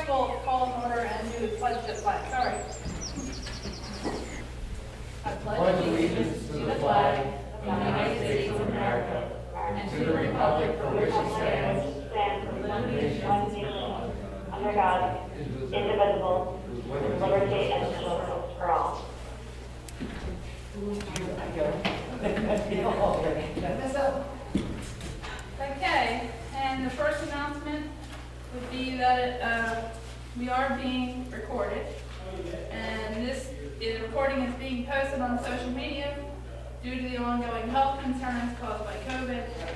will call in order and do the pledge to the flag. Sorry. I pledge allegiance to the flag of the United States of America and to the republic for which it stands, one nation, under God, indivisible, with liberty and justice for all. Okay, and the first announcement would be that we are being recorded, and recording is being posted on social media due to the ongoing health concerns caused by COVID. It's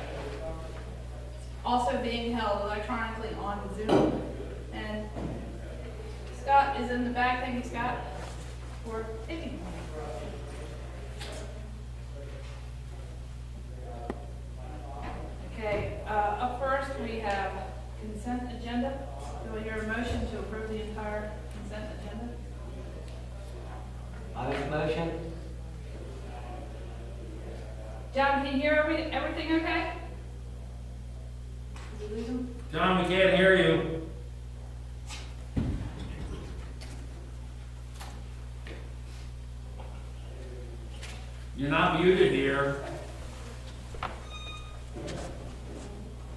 also being held electronically on Zoom. And Scott is in the back. Thank you, Scott, for taking. Okay, up first we have consent agenda. Do I hear a motion to approve the entire consent agenda? I make a motion. John, can you hear everything okay? Did we lose him? John, we can't hear you. You're not muted here.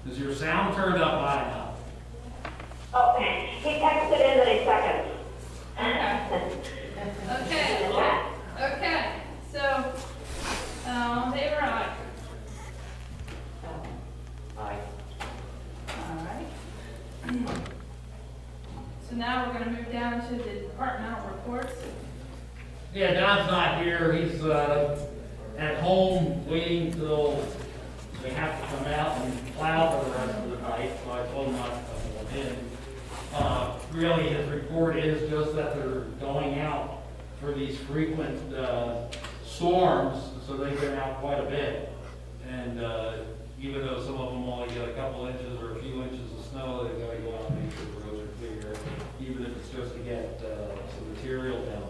Is your sound turned up high enough? Oh, he texted in that he seconds. Okay, so, favor aye. Aye. All right. So now we're going to move down to the departmental reports. Yeah, Don's not here. He's at home waiting till they have to come out and plow for the rest of the night, so I told him not to come in. Really, his report is just that they're going out for these frequent storms, so they've been out quite a bit. And even though some of them only get a couple inches or a few inches of snow, they've got to go out and make sure the roads are clear, even if it's just to get some material down.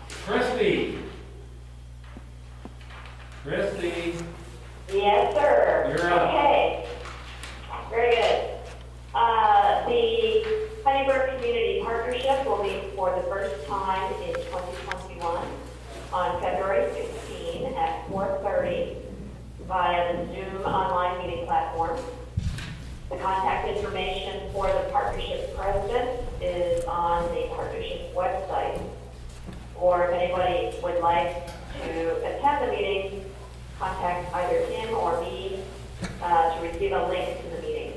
Christy. Yes, sir. You're up. Okay. Very good. The Brook Community Partnership will meet for the first time in 2021 on February 16 at 4:30 via the Zoom online meeting platform. The contact information for the partnership president is on the partnership website. Or if anybody would like to attend the meeting, contact either him or me to receive a link to the meeting.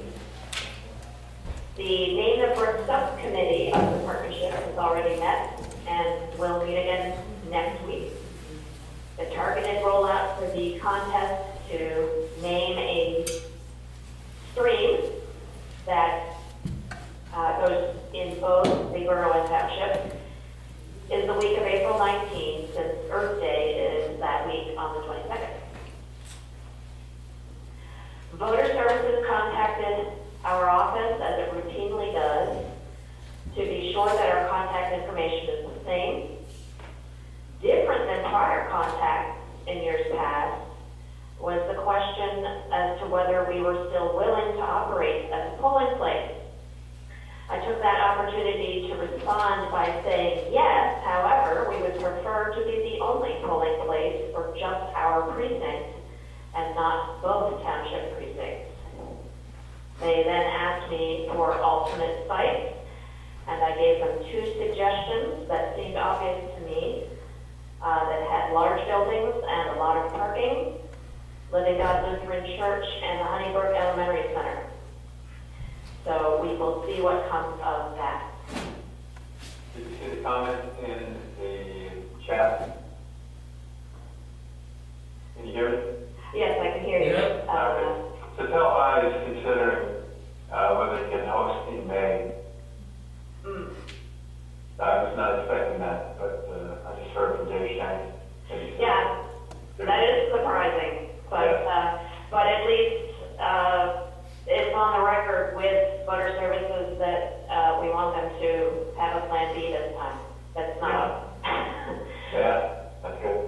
The Name the Brook subcommittee of the partnership has already met and will meet again next week. The targeted rollout for the contest to name a stream that goes in both the borough and township is the week of April 19th, since Earth Day is that week on the 22nd. Voter Services contacted our office, as it routinely does, to be sure that our contact information is the same. Different than prior contacts in years past was the question as to whether we were still willing to operate as a polling place. I took that opportunity to respond by saying yes, however, we would prefer to be the only polling place for just our precinct and not both township precincts. They then asked me for alternate sites, and I gave them two suggestions that seemed obvious to me, that had large buildings and a lot of parking, Living God Lutheran Church and the Honeybrook Elementary Center. So we will see what comes of that. Did you see the comment in the chat? Can you hear me? Yes, I can hear you. Okay. So Telfi is considering whether it can host in May. I was not expecting that, but I just heard from Dave Shank. Yeah, that is surprising, but at least it's on the record with Voter Services that we want them to have a plan B this time. That's not. Yeah, that's good.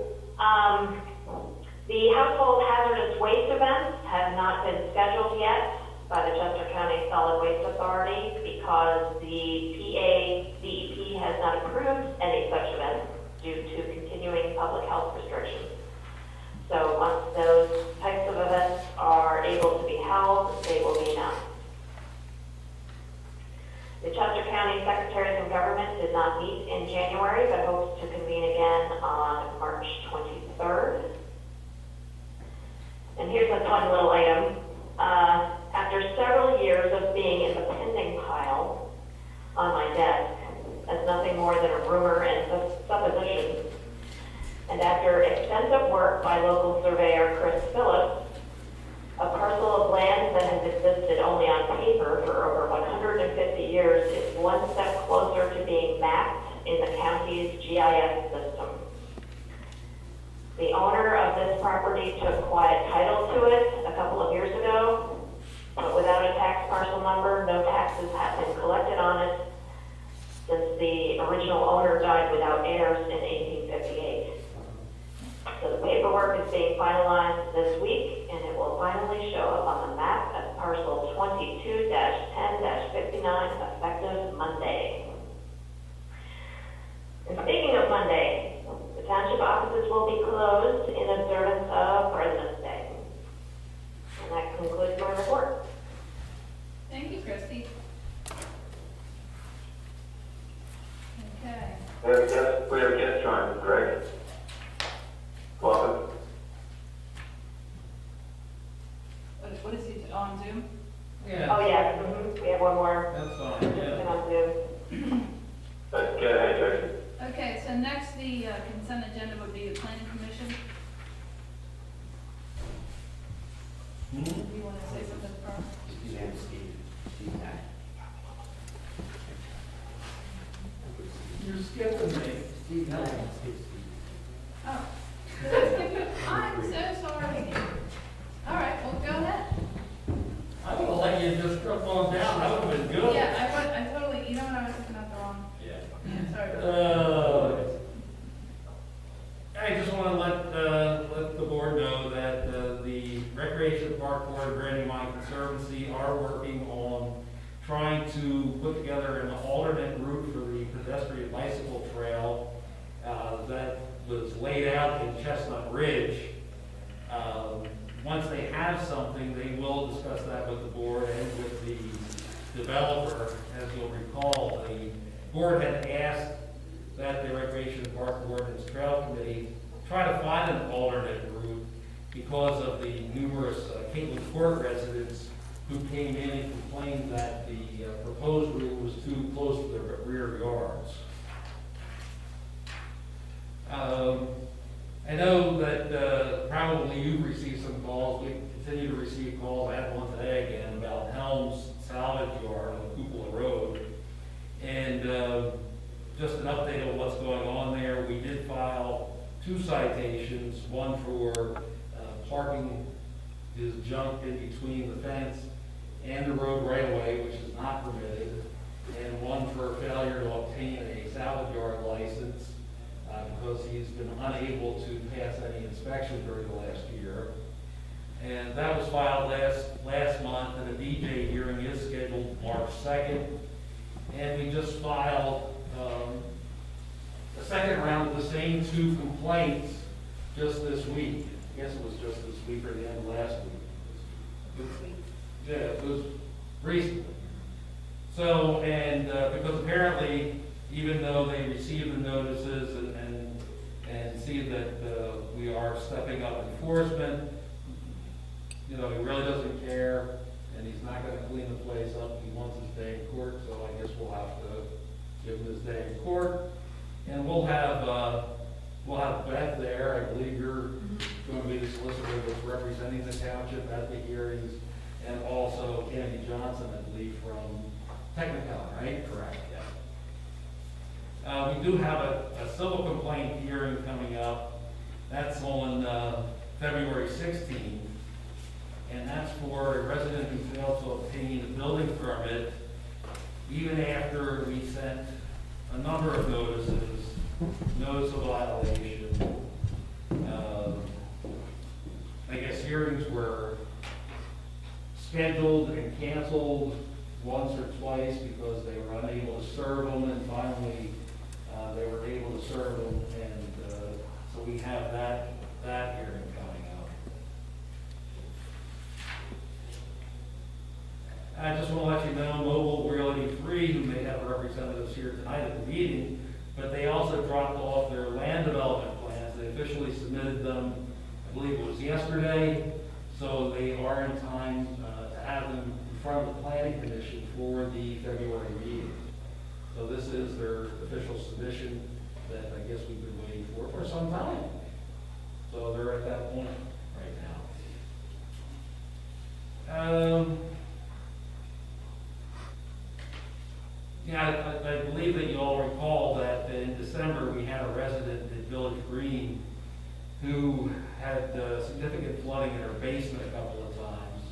The household hazardous waste events have not been scheduled yet. by the Chester County Solid Waste Authority because the DEP has not approved any such events due to continuing public health restrictions. So once those types of events are able to be held, they will be announced. The Chester County Secretaries of Government did not meet in January, but hopes to convene again on March 23rd. And here's a fun little item. After several years of being in the pending pile on my desk as nothing more than a rumor and supposition, and after extensive work by local surveyor Chris Phillips, a parcel of land that has existed only on paper for over 150 years is one step closer to being mapped in the county's GIS system. The owner of this property took quiet title to it a couple of years ago, but without a tax parcel number, no taxes have been collected on it since the original owner died without heirs in 1858. So the paperwork is being finalized this week, and it will finally show up on the map as parcel 22-10-59 effective Monday. And speaking of Monday, the township offices will be closed in observance of President's Day. And that concludes my report. Thank you, Christy. Okay. We have a guest joining, Greg. Welcome. What is he, on Zoom? Yeah, Oh, yeah, we have one more that's fine, participant yeah. on Zoom. Go ahead, Jason. Okay, so next, the consent agenda would be the planning commission. Do you want to say something first? You're skipping me. Oh, did I skip it? I'm so sorry. All right, well, go ahead. I would have let you just trip on down, that would have been good. Yeah, I totally, you know what, I was looking at the wrong, Yeah. yeah, sorry. I just want to let the board know that the Recreation Park Board, Brandywine Conservancy are working on trying to put together an alternate route for the pedestrian bicycle trail that was laid out in Chestnut Ridge. Once they have something, they will discuss that with the board and with the developer. As you'll recall, the board had asked that the Recreation Park Board and its Trail Committee try to find an alternate route because of the numerous Capeland Court residents who came in and complained that the proposed route was too close to their rear yards. I know that probably you've received some calls. We continue to receive calls. I had one today again about Helms Salvage Yard on Cupola Road. And just an update on what's going on there. We did file 2 citations, one for parking is junk in between the fence and the road right-of-way, which is not permitted, and one for failure to obtain a salvage yard license because he's been unable to pass any inspection during the last year. And that was filed last month, and a DJ hearing is scheduled March 2nd. And we just filed a second round of the same 2 complaints just this week. I guess it was just this week or the end of last week. Yeah, it was recently. So, and because apparently, even though they received the notices and see that we are stepping up enforcement, you know, he really doesn't care, and he's not going to clean the place up. He wants his day in court, so I guess we'll have to give him his day in court, and we'll have Beth there. I believe you're going to be the solicitor that's representing the township at the hearings, and also Candy Johnson, I believe, from Technicon, right? Correct. Yeah. We do have a civil complaint hearing coming up. That's on February 16th. And that's for a resident who failed to obtain a building permit even after we sent a number of notices, notice of violation. I guess hearings were scheduled and canceled once or twice because they were unable to serve them, and finally, they were able to serve them, and, so we have that hearing coming up. I just want to let you know, Mobile Realty 3, who may have representatives here tonight at the meeting, but they also dropped off their land development plans. They officially submitted them, I believe it was yesterday, so they are in time to have them in front of the planning commission for the February meeting. So this is their official submission that I guess we've been waiting for some time. So they're at that point right now. Yeah, I believe that you all recall that in December we had a resident at Village Green who had significant flooding in her basement a couple of times.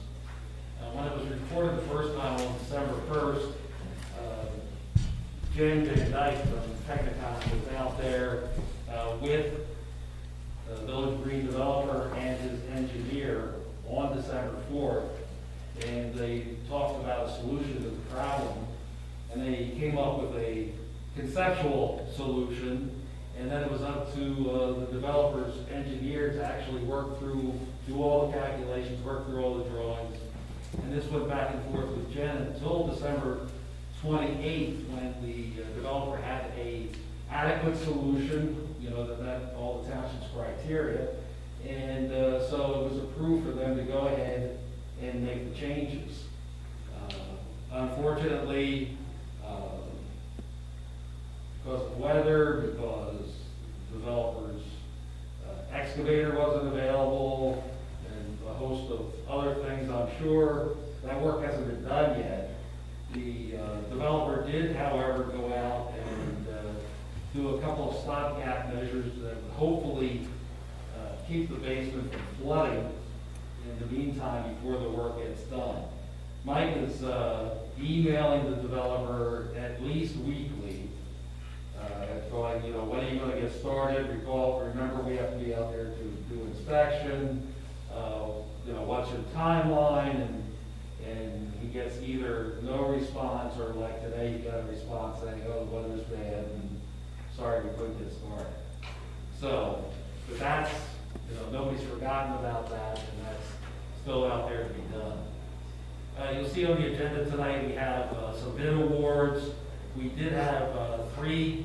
When it was reported the first time on December 1st, Jim Dyke from Technicon was out there with the Village Green developer and his engineer on December 4th, and they talked about a solution to the problem. And they came up with a conceptual solution, and then it was up to the developer's engineer to actually work through, do all the calculations, work through all the drawings. And this went back and forth with Jen until December 28th, when the developer had a adequate solution, you know, that met all the township's criteria. And so it was approved for them to go ahead and make the changes. Unfortunately, because of weather, because the developer's excavator wasn't available, and a host of other things, I'm sure, that work hasn't been done yet. The developer did, however, go out and do a couple of stopgap measures that would hopefully keep the basement from flooding in the meantime before the work gets done. Mike is emailing the developer at least weekly, going, you know, when are you going to get started? Remember, we have to be out there to do inspection. You know, what's your timeline? And he gets either no response, or like today, he got a response saying, oh, the weather's bad, and sorry, we couldn't get started. So, but that's, you know, nobody's forgotten about that, and that's still out there to be done. You'll see on the agenda tonight, we have some bid awards. We did have 3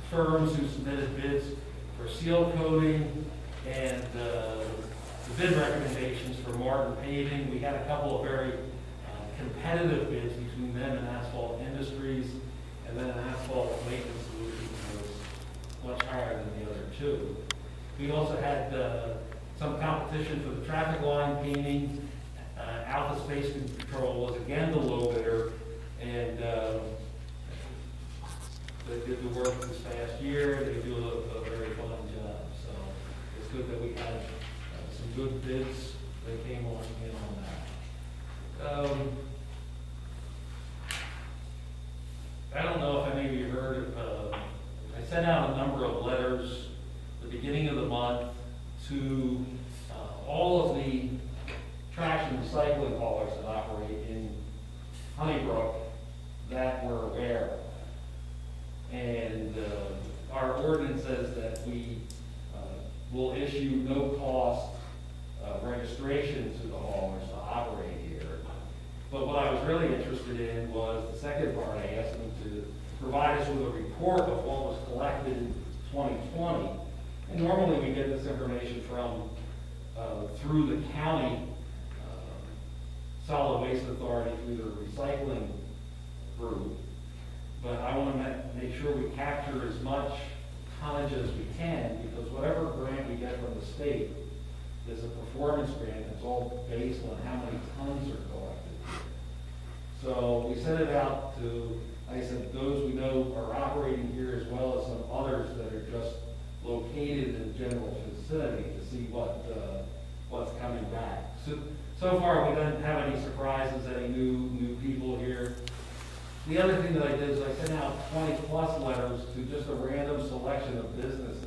firms who submitted bids for seal coating, and the bid recommendations for Martin Paving. We had a couple of very competitive bids between them and Asphalt Industries, and then Asphalt Maintenance Solutions was much higher than the other 2. We also had some competition for the traffic line painting. Alpha Space Control was again the low bidder, and they did the work this past year. They do a very fine job. So it's good that we had some good bids that came in on that. I don't know if any of you heard, I sent out a number of letters at the beginning of the month to all of the trash and recycling haulers that operate in Honeybrook that we're aware of. And our ordinance says that we will issue no cost registration to the haulers to operate here. But what I was really interested in was the second part. I asked them to provide us with a report of what was collected in 2020. And normally we get this information from through the county solid waste authority through the recycling group. But I want to make sure we capture as much tonnage as we can, because whatever grant we get from the state is a performance grant. It's all based on how many tons are collected. So we sent it out to, like I said, those we know are operating here, as well as some others that are just located in the general vicinity, to see what's coming back. So far, we don't have any surprises, any new people here. The other thing that I did is I sent out 20+ letters to just a random selection of businesses.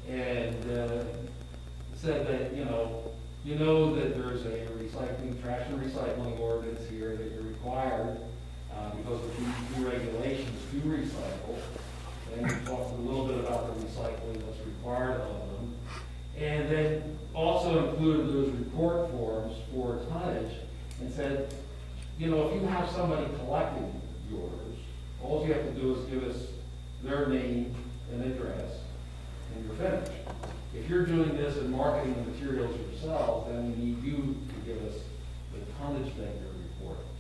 And said that, you know, You know that there's a trash and recycling ordinance here that you're required, because of these new regulations to recycle. And we talked a little bit about the recycling that's required of them. And then also included those report forms for tonnage and said, you know, if you have somebody collecting yours, all you have to do is give us their name and address, and you're finished. If you're doing this and marketing the materials yourself, then we need you to give us the tonnage that you're reporting.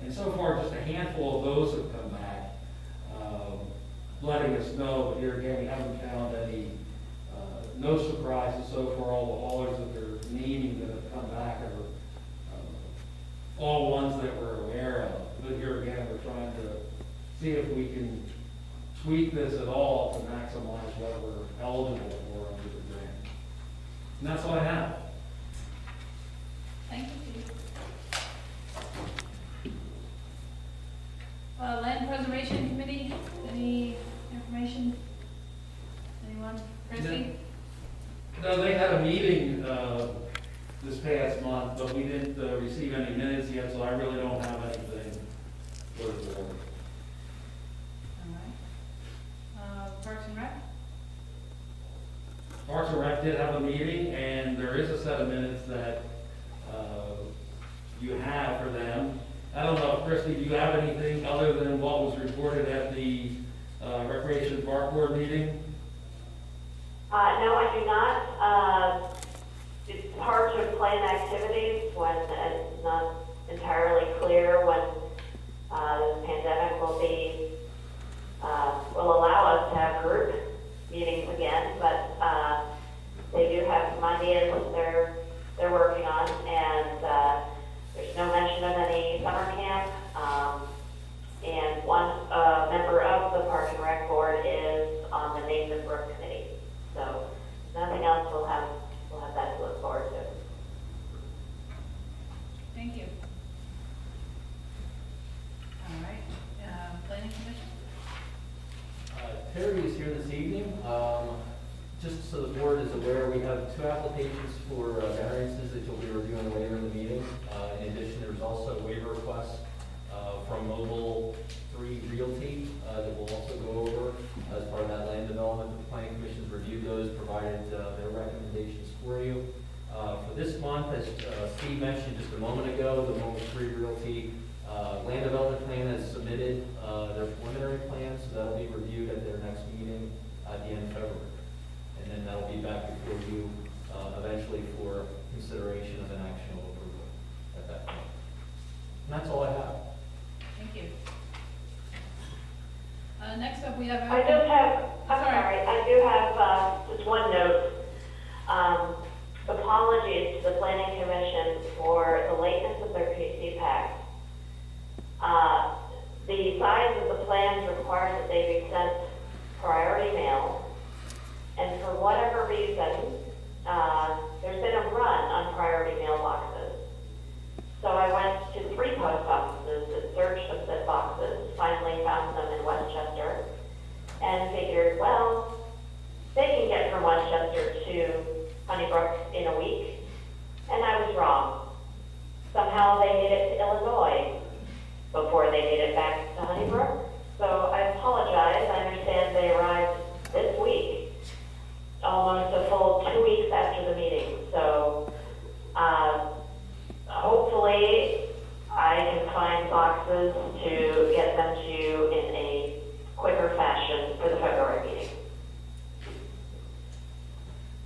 And so far, just a handful of those have come back, letting us know, but here again, we haven't found any, no surprises so far. All the haulers that they're naming that have come back are all ones that we're aware of. But here again, we're trying to see if we can tweak this at all to maximize what we're eligible for under the grant. And that's all I have. Thank you, Steve. Land Preservation Committee, any information? Anyone? Christie? No, they had a meeting this past month, but we didn't receive any minutes yet, so I really don't have anything for the board. All right. Parks and Rec? Parks and Rec did have a meeting, and there is a set of minutes that you have for them. I don't know, Christie, do you have anything other than what was reported at the Recreation Park Board meeting? No, I do not. It's hard to plan activities when it's not entirely clear when this pandemic will allow us to have group meetings again, but they do have some ideas they're working on, and there's no mention of any summer camp. And one member of the Park and Rec Board is on the Name the Brook committee. So nothing else. We'll have that to look forward to. Thank you. All right. Planning Commission? Terry is here this evening. Just so the board is aware, we have 2 applications for variances that you'll be reviewing later in the meeting. In addition, there's also waiver requests from Mobile 3 Realty that we'll also go over as part of that land development. The Planning Commission's reviewed those, provided their recommendations for you. For this month, as Steve mentioned just a moment ago, the Mobile 3 Realty land development plan has submitted their preliminary plan, so that'll be reviewed at their next meeting at the end of February. And then that'll be back before you eventually for consideration of an actionable approval at that point. And that's all I have. Thank you. Next up, we have. I do have just one note. Apologies to the Planning Commission for the lateness of their PC pack. The size of the plans requires that they be sent priority mail, and for whatever reason, there's been a run on priority mailboxes. So I went to 3 post offices that searched of said boxes, finally found them in Westchester, and figured, well, they can get from Westchester to Honeybrook in a week, and I was wrong. Somehow they made it to Illinois before they made it back to Honeybrook. So I apologize. I understand they arrived this week, almost a full 2 weeks after the meeting. So hopefully I can find boxes to get them to you in a quicker fashion for the February meeting.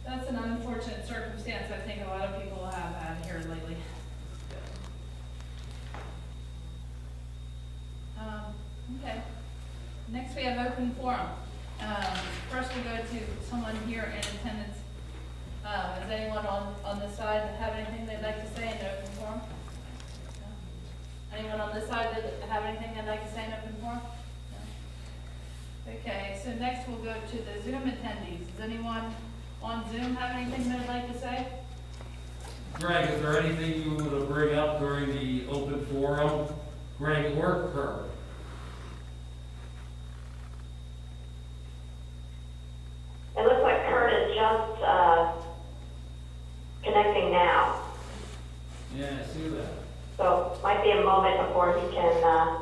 That's an unfortunate circumstance I think a lot of people have had here lately. Okay. Next we have open forum. First we go to someone here in attendance. Does anyone on this side have anything they'd like to say in open forum? No? Anyone on this side that have anything they'd like to say in open forum? No? Okay, so next we'll go to the Zoom attendees. Does anyone on Zoom have anything they'd like to say? Greg, is there anything you want to bring up during the open forum? Greg or Kurt? It looks like Kurt is just connecting now. before he can,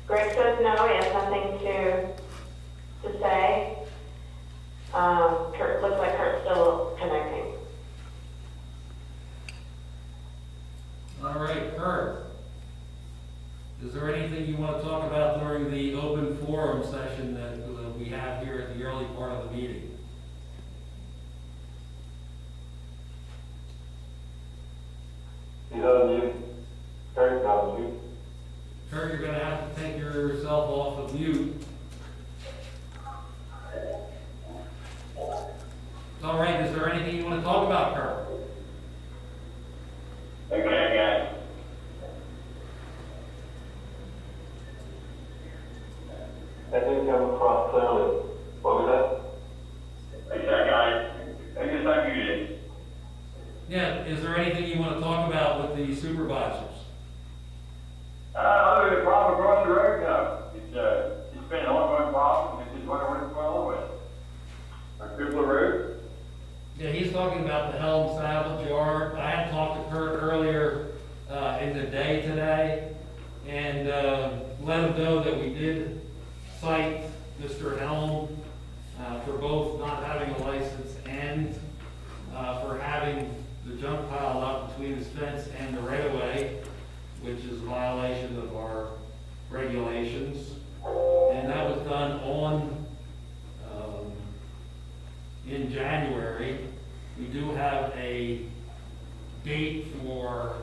Greg says no, he has nothing to say. Kurt, looks like Kurt's still connecting. All right, Kurt. Is there anything you want to talk about during the open forum session that we have here at the early part of the meeting? He's on mute. Kurt's on mute. Kurt, you're going to have to take yourself off of mute. All right, is there anything you want to talk about, Kurt? Okay, guys. That didn't come across clearly. What was that? Okay, guys. I guess I muted. Yeah, is there anything you want to talk about with the supervisors? Other than the problem across the road, no. It's been an ongoing problem. This is what I want to follow with. On Cooper Road? Yeah, he's talking about the Helm salvage yard. I had talked to Kurt earlier in the day today and let him know that we did cite Mr. Helm for both not having a license and for having the junk pile up between his fence and the right-of-way, which is a violation of our regulations. And that was done in January. We do have a date for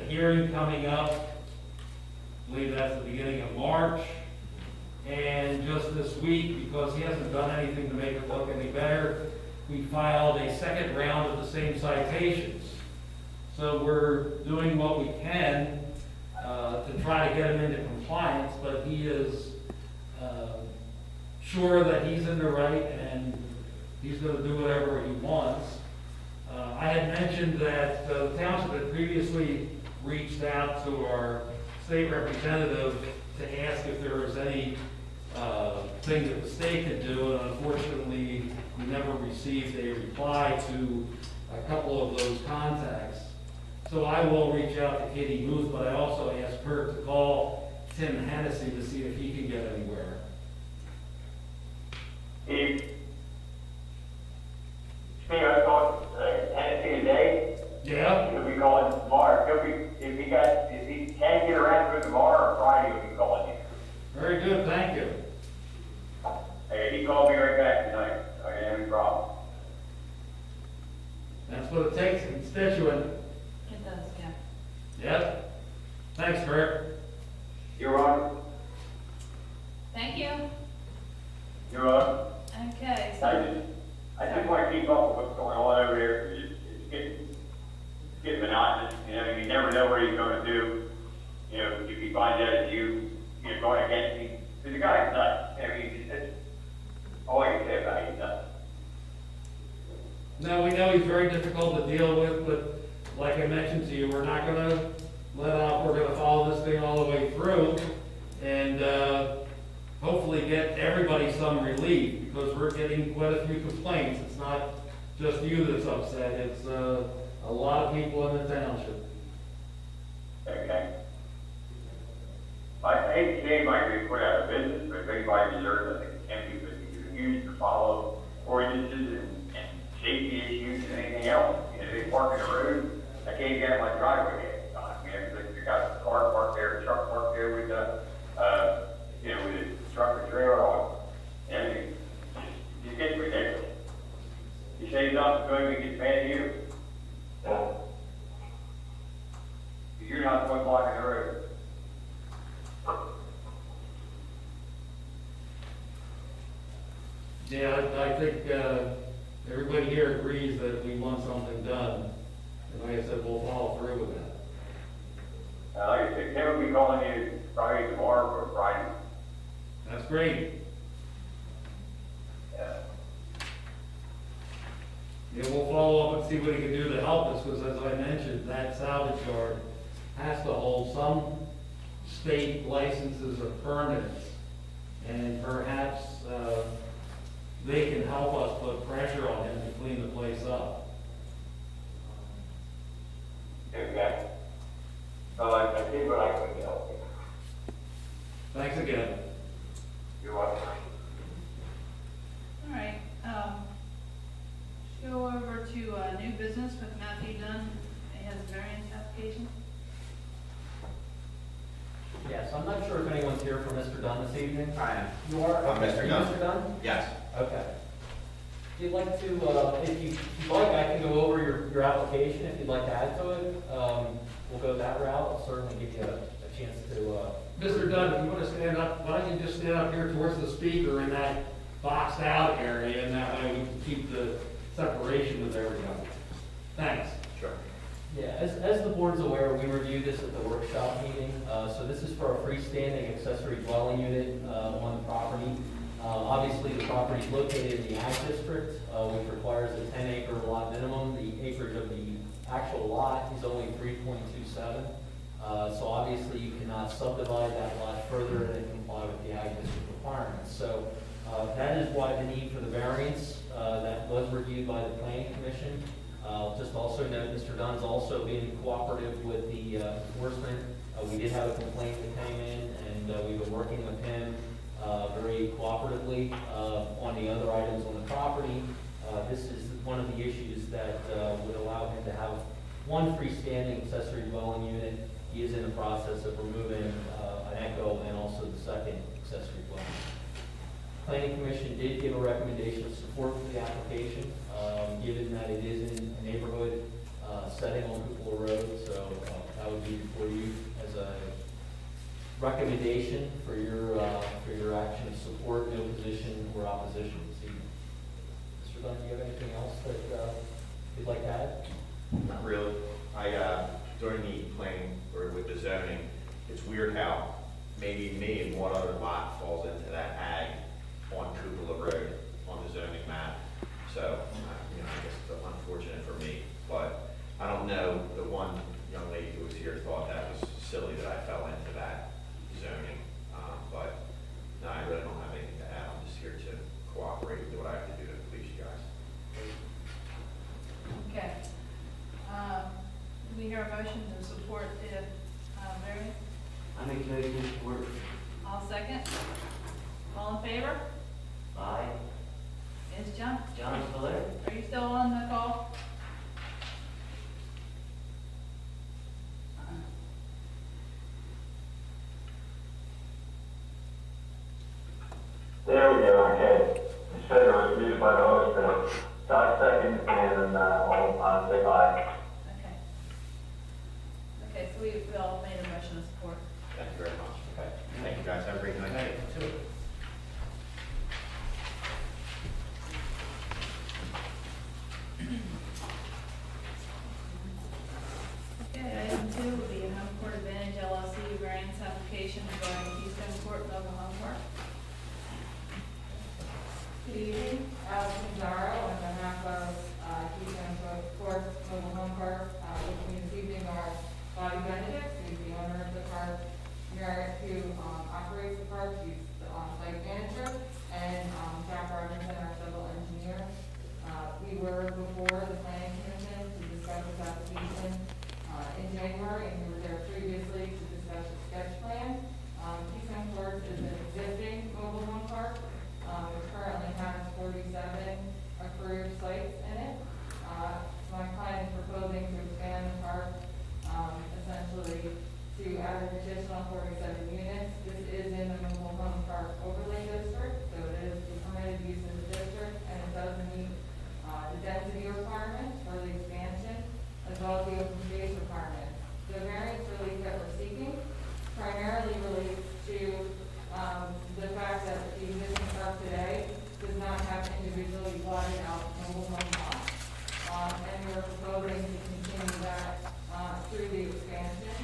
a hearing coming up. I believe that's the beginning of March. And just this week, because he hasn't done anything to make it look any better, we filed a second round of the same citations. So we're doing what we can to try to get him into compliance, but he is sure that he's in the right and he's going to do whatever he wants. I had mentioned that the township had previously reached out to our state representative to ask if there was any thing that the state could do, and unfortunately, we never received a reply to a couple of those contacts. So I will reach out to Katie Booth, but I also asked Kurt to call Tim Hennessy to see if he can get anywhere. Steve, I called Tennessee today. Yeah? He'll be calling tomorrow. If he can't get around to it tomorrow or Friday, he'll be calling you. Very good, thank you. Hey, he called me right back tonight. I didn't have any problem. That's what it takes, a constituent. It does, yeah. Yep. Thanks, Kurt. You're on. Thank you. You're on. Okay, so, I just want to keep up with what's going on over there. It's getting monotonous. You know, you never know what he's going to do. You know, if he finds out that you're going against me. Because the guy's nuts. I mean, that's all I can say about him. He's nuts. Now, we know he's very difficult to deal with, but like I mentioned to you, we're not going to let up. We're going to follow this thing all the way through and hopefully get everybody some relief, because we're getting quite a few complaints. It's not just you that's upset. It's a lot of people in the township. Okay. I hate to say might be put out of business, but if anybody deserves it, it can be, because you refuse to follow ordinances and safety issues and anything else. You know, they park in the road. I can't get in my driveway at the time. You know, they got a car parked there, a truck parked there with with a truck or trailer on. And it gets ridiculous. You say something good, we get mad at you. Yeah. You're not the one blocking the road. Yeah, I think everybody here agrees that we want something done. And like I said, we'll follow through with that. Like I said, Tim will be calling you Friday tomorrow for Friday. That's great. Yeah. Yeah, we'll follow up and see what he can do to help us, because as I mentioned, that salvage yard has to hold some state licenses of permits, and perhaps they can help us put pressure on him to clean the place up. Okay. I think what I can help. application? Yes, I'm not sure if anyone's here for Mr. Dunn this evening. I am. You are? I'm Okay. Mr. Are you Dunn. Mr. Dunn? Yes. Okay. If you'd like to, if you'd like, I can go over your application if you'd like to add to it. We'll go that route. I'll certainly give you a chance to, Mr. Dunn, if you want to stand up, why don't you just stand up here towards the speaker in that boxed out area, and that way we can keep the separation with everyone. Thanks. Sure. yeah, as the board's aware, we reviewed this at the workshop meeting. So this is for a freestanding accessory dwelling unit on the property. Obviously, the property is located in the ag district, which requires a 10-acre lot minimum. The acreage of the actual lot is only 3.27. So obviously, you cannot subdivide that lot further and comply with the ag district requirements. So that is why the need for the variance that was reviewed by the planning commission. Just also note, Mr. Dunn's also being cooperative with the enforcement. We did have a complaint that came in, and we've been working with him very cooperatively on the other items on the property. This is one of the issues that would allow him to have one freestanding accessory dwelling unit. He is in the process of removing an echo and also the second accessory dwelling. Planning Commission did give a recommendation of support for the application, given that it is in a neighborhood setting on Cupola Road. So that would be before you as a recommendation for your action of support, no position or opposition this evening. Mr. Dunn, do you have anything else that you'd like to add? Not really. During the planning or with the zoning, it's weird how maybe me and one other lot falls into that ag on Cupola Road on the zoning map. So, I guess it's unfortunate for me, but I don't know, the one young lady who was here thought that was silly that I fell into that zoning. But no, I really don't have anything to add. I'm just here to cooperate and do what I have to do to please you guys. Okay. Do we hear a motion to support the variance? I make a motion to support. I'll second. All in favor? Aye. Is John? John still there? Are you still on the call? There we go, okay. You said it was muted by the host, but I second, and all say aye. Okay. Okay, so we all made a motion of support. Thank you very much. Okay. Thank you guys. Have a great night. Okay, item 2 will be a home court advantage LLC variance application regarding Keystone Court Mobile Home Park. Good evening, Alex Mazzaro on behalf of Keystone Court Mobile Home Park. With me this evening are Bobby Benedict, who's the owner of the park, Merritt, who operates the park, he's the on-site manager, and Jack Robinson, our civil engineer. We were before the planning commission to discuss this application in January, and we were there previously to discuss the sketch plan. Keystone Court is an existing mobile home park. It currently has 47 approved sites in it. My client is proposing to expand the park, essentially to add an additional 47 units. This is in the mobile home park overlay district, so it is the permitted use in the district, and it does meet the density requirements for the expansion, as well as the open space requirements. The variance relief that we're seeking primarily relates to the fact that the existing park today does not have individually plotted out mobile home lots. And we're proposing to continue that through the expansion.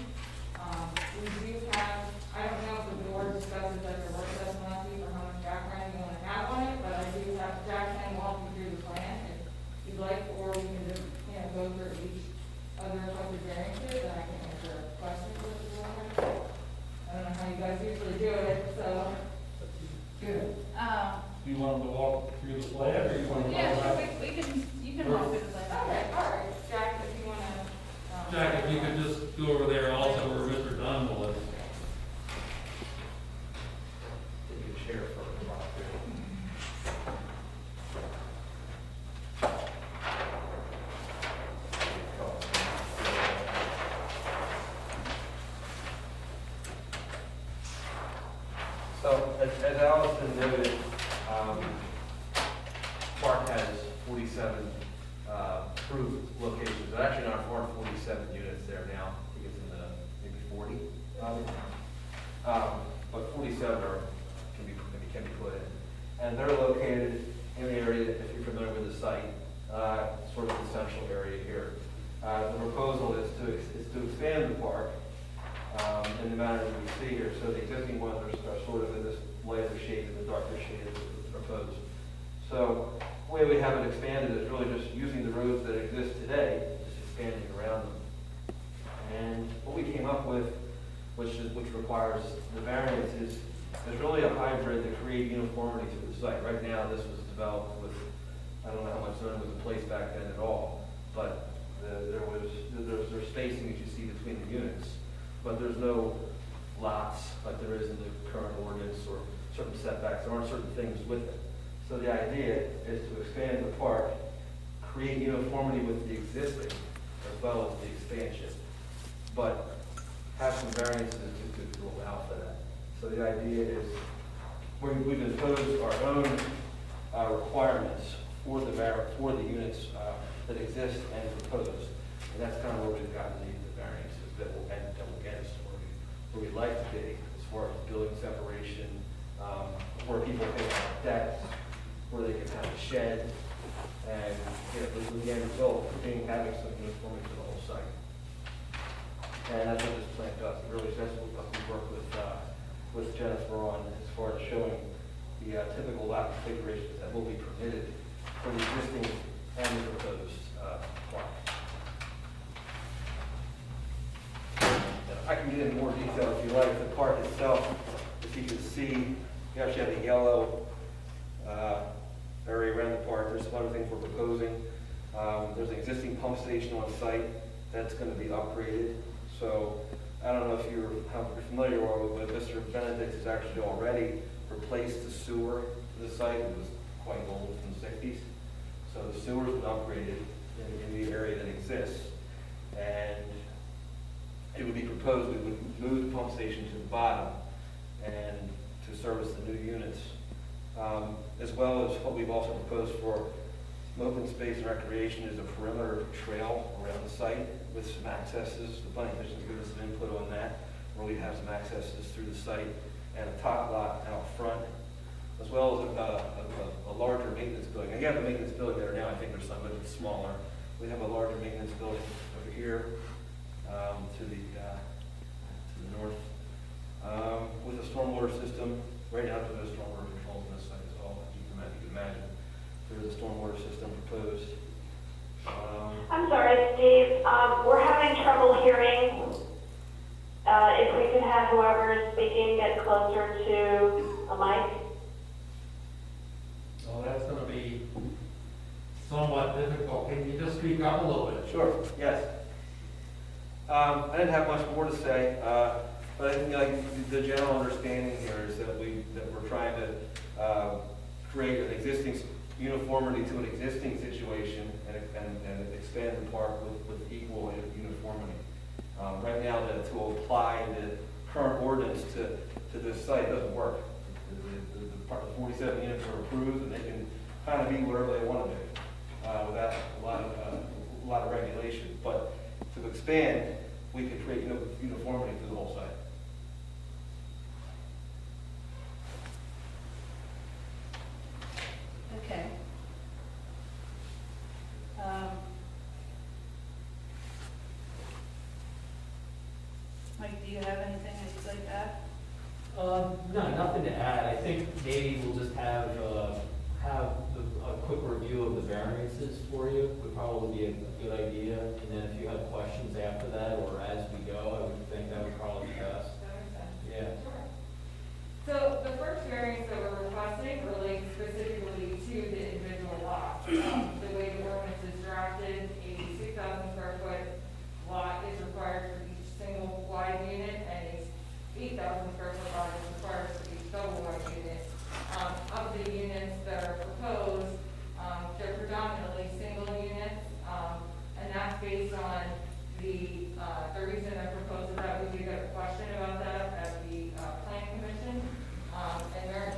We do have, I don't know if the board discusses at their work session last week or how much background you want to have on it, but I do have, Jack can walk you through the plan if you'd like, or we can just, go through each other requested variances, and I can answer questions if you want. I don't know how you guys usually do it, so. Good. Um, You want them to walk through the plan, or you want to? yeah, sure, we can, you can walk through the plan. Okay, all right, Jack, if you want to. Jack, if you could just go over there also where Mr. Dunn was. Take a chair for a while. as Allison noted, Park has 47 approved locations. There actually aren't 47 units there now. I think it's in the maybe 40, but 47 can be put in, and they're located in the area. If you're familiar with the site, sort of the central area here. The proposal is to expand the park in the manner that we see here. So the existing ones are sort of in this lighter shade and the darker shade is proposed. So the way we have it expanded is really just using the roads that exist today, just expanding around them. And what we came up with, which requires the variance, is really a hybrid to create uniformity to the site. Right now, this was developed with, I don't know how much zoning was in place back then at all, but there's spacing that you see between the units, but there's no lots like there is in the current ordinance or certain setbacks. There aren't certain things with it. So the idea is to expand the park, create uniformity with the existing as well as the expansion, but have some variances to allow for that. So the idea is we've imposed our own requirements for the units that exist and proposed, and that's kind of where we've gotten the variances that will get us to where we'd like to be as far as building separation, where people can have decks, where they can have a shed, and the end result being having some uniformity for the whole site. And that's what this plan does. It really that's what we work with Jennifer on as far as showing the typical lot configurations that will be permitted for the existing and the proposed park. I can get into more detail if you like. The park itself, if you can see, you actually have the yellow area around the park. There's some other things we're proposing. There's an existing pump station on site that's going to be upgraded. So I don't know if you're familiar with Mr. Benedict has actually already replaced the sewer to the site. It was quite old from the 60s. So the sewer's been upgraded in the area that exists. And it would be proposed we would move the pump station to the bottom and to service the new units, as well as what we've also proposed for open space and recreation is a perimeter trail around the site with some accesses. The planning commission's given us some input on that, where we have some accesses through the site and a top lot out front, as well as a larger maintenance building. Now, you have a maintenance building there now. I think there's some, but it's smaller. We have a larger maintenance building over here to the north with a stormwater system. Right now, there's no stormwater controls on this site at all, as you can imagine. There's a stormwater system proposed. I'm sorry, Steve. We're having trouble hearing. If we could have whoever is speaking get closer to a mic. Well, that's going to be somewhat difficult. Can you just speak up a little bit? Sure, yes. I didn't have much more to say, but I think the general understanding here is that we're trying to create an existing uniformity to an existing situation and expand the park with equal uniformity. Right now, to apply the current ordinance to this site doesn't work. The 47 units are approved, and they can kind of be whatever they want to do without a lot of regulation. But to expand, we could create uniformity for the whole site. Okay. Mike, do you have anything that you'd like to add? No, nothing to add. I think maybe we'll just have a quick review of the variances for you. Would probably be a good idea. And then if you have questions after that or as we go, I would think that would probably be best. That makes sense. Yeah. Sure. So the first variance that we're requesting relates specifically to the individual lots. The way the ordinance is drafted, a 6,000 square foot lot is required for each single wide unit, and a 8,000 square foot lot is required for each double wide unit. Of the units that are proposed, they're predominantly single units, and that's based on the reason I proposed that we did get a question about that at the planning commission, and they're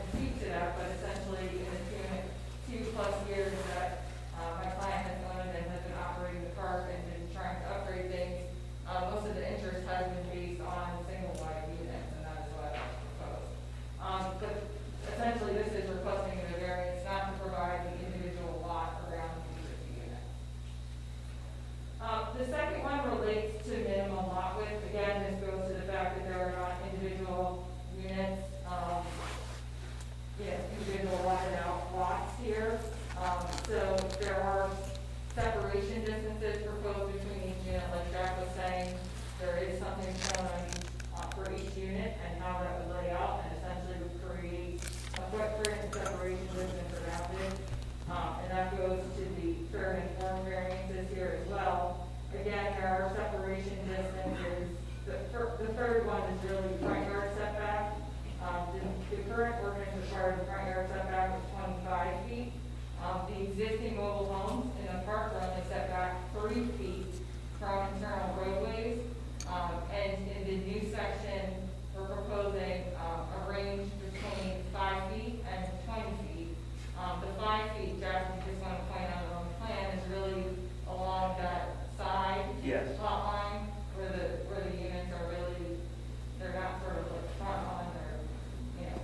one is really front yard setback. The current ordinance requires a front yard setback of 25 feet. The existing mobile homes in the park are only set back 30 feet from internal roadways. And in the new section, we're proposing a range between 5 feet and 20 feet. The 5 feet, Jeff, you just want to point out on the plan, is really along that side Yes. lot line where the units are really, they're not sort of like front on, they're, you know,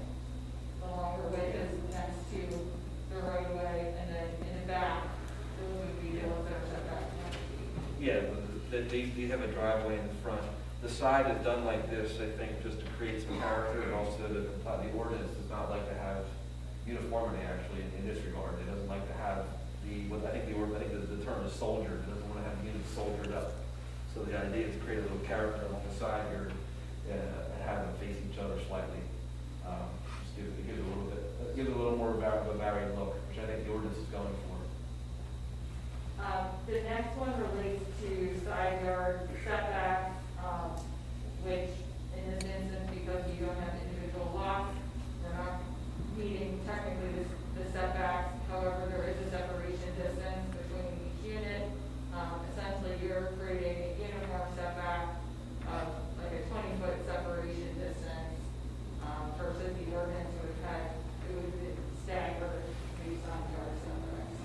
the longer width is next to the roadway, and then in the back, those would be the ones that are set back 20 feet. Yeah, they have a driveway in the front. The side is done like this, I think, just to create some character, and also the ordinance does not like to have uniformity actually in this regard. It doesn't like to have the term is soldiered. It doesn't want to have units soldiered up. So the idea is to create a little character along the side here and have them face each other slightly. Just gives it a little more of a varied look, which I think the ordinance is going for. The next one relates to side yard setbacks, which in this instance, because we don't have individual lots, we're not meeting technically the setbacks. However, there is a separation distance between each unit. Essentially, you're creating a uniform setback of like a 20-foot separation distance versus the ordinance would have, it would be staggered based on yard setbacks.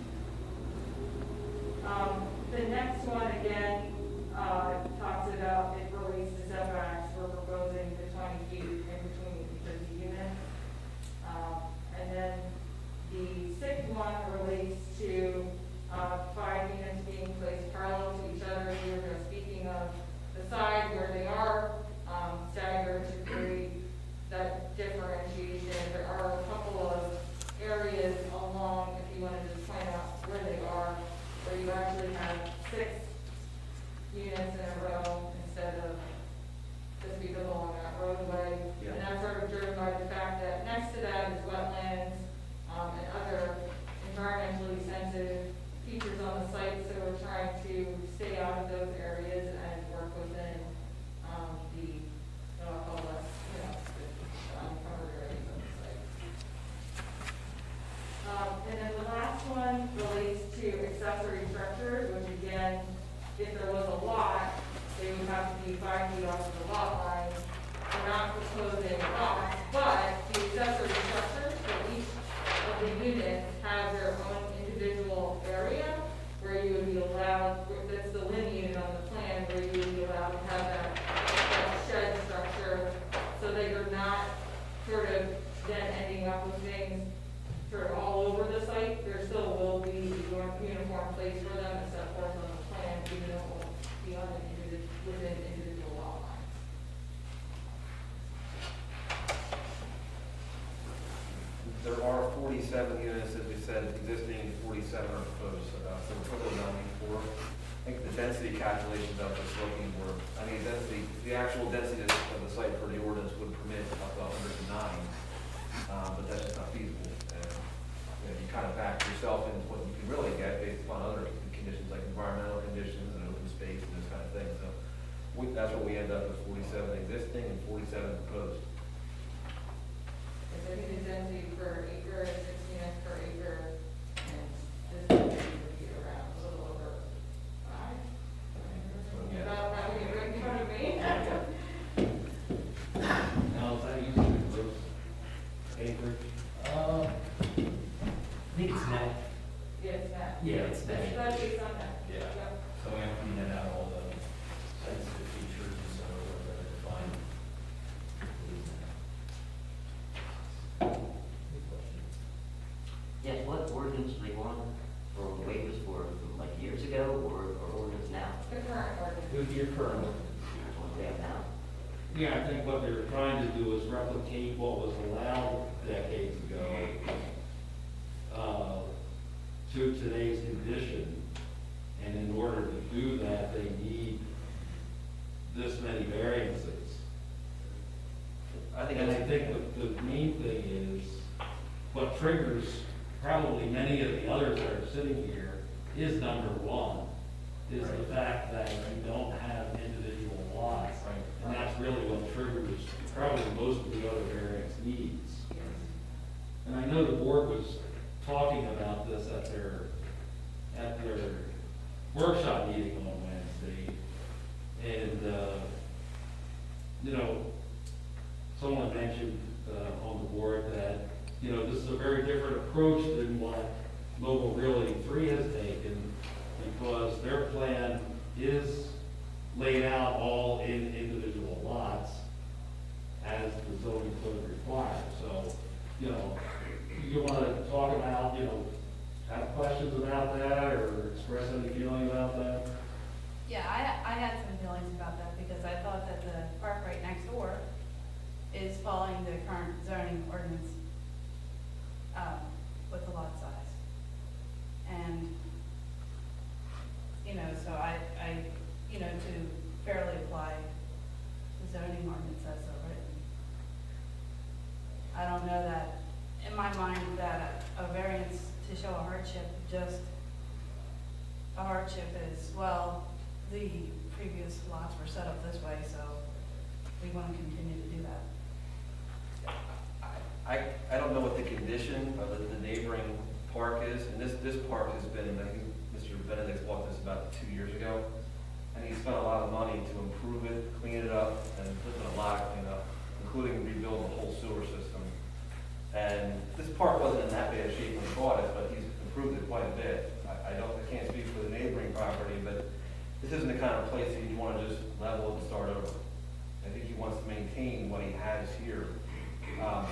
The next one, again, talks about, it relates to setbacks. We're proposing the 20 feet in between each of the units. And then the sixth one relates to 5 units being placed parallel to each other. We were just speaking of the side where they are staggered to create that differentiation. There are a couple of areas along, if you wanted to point out where they are, where you actually have 6 units in a row instead of just because along that roadway. Yeah. And that's sort of driven by the fact that next to that is wetlands and other environmentally sensitive features on the site. So we're trying to stay out of those areas and work within the less, uncovered areas on the site. And then the last one relates to accessory structures, which again, if there was a lot, they would have to be 5 feet off of the lot line. We're not proposing lots, but the accessory structures for each of the units have their own individual area where you would be allowed, that's delineated on the plan, where you would be allowed to have that shed structure so that you're not sort of then ending up with things sort of all over the site. There still will be a uniform place for them as set forth on the plan, even though it will be on within individual lot lines. There are 47 units, as we said, existing, 47 are proposed, so we're total 94. I think the density calculations out there looking were, the actual density of the site for the ordinance would permit up to 109, but that's just not feasible. And you kind of back yourself into what you can really get based upon other conditions like environmental conditions and open space and this kind of thing. So that's what we end up with, 47 existing and 47 proposed. I think the density per acre is 6 units per acre, and this density would be around a little over 5. Yeah. That would be right in front of me. Now, is that usually gross acreage? I think it's net. Yeah, it's that. Yeah, it's net. It's not based on that. Yeah. Yep. So we have to net out all the sensitive features and so forth that are defined. Any questions? Yes, what ordinance do they want for waivers for, like years ago or ordinance now? The current ordinance. It would be your current one. That's what we have now. Yeah, I think what they were trying to do is replicate what was allowed decades ago to today's condition. And in order to do that, they need this many variances. I think And I that's, think the main thing is, what triggers probably many of the others that are sitting here is number one, is the fact that you don't have individual lots. And that's really what triggers know the board was talking about this at their workshop meeting on Wednesday. And, you know, someone mentioned, on the board that, you know, this is a very different approach than what Mobile Realty 3 has taken, because their plan is laid out all in individual lots as the zoning code requires. So, you know, you want to talk about, you know, have questions about that or express any feeling about that? Yeah, I had some feelings about that because I thought that the park right next door is following the current zoning ordinance with the lot size. And, you know, so I, you know, to fairly apply the zoning ordinance as so written. I don't know that, in my mind, that a variance to show a hardship, just a hardship is, well, the previous lots were set up this way, so we want to continue to do that. I don't know what the condition of the neighboring park is, and this park has been, I think Mr. Benedict bought this about 2 years ago, and he spent a lot of money to improve it, clean it up, and there's been a lot of cleanup, including rebuild the whole sewer system. And this park wasn't in that bad shape when he bought it, but he's improved it quite a bit. I can't speak for the neighboring property, but this isn't the kind of place that you want to just level and start over. I think he wants to maintain what he has here,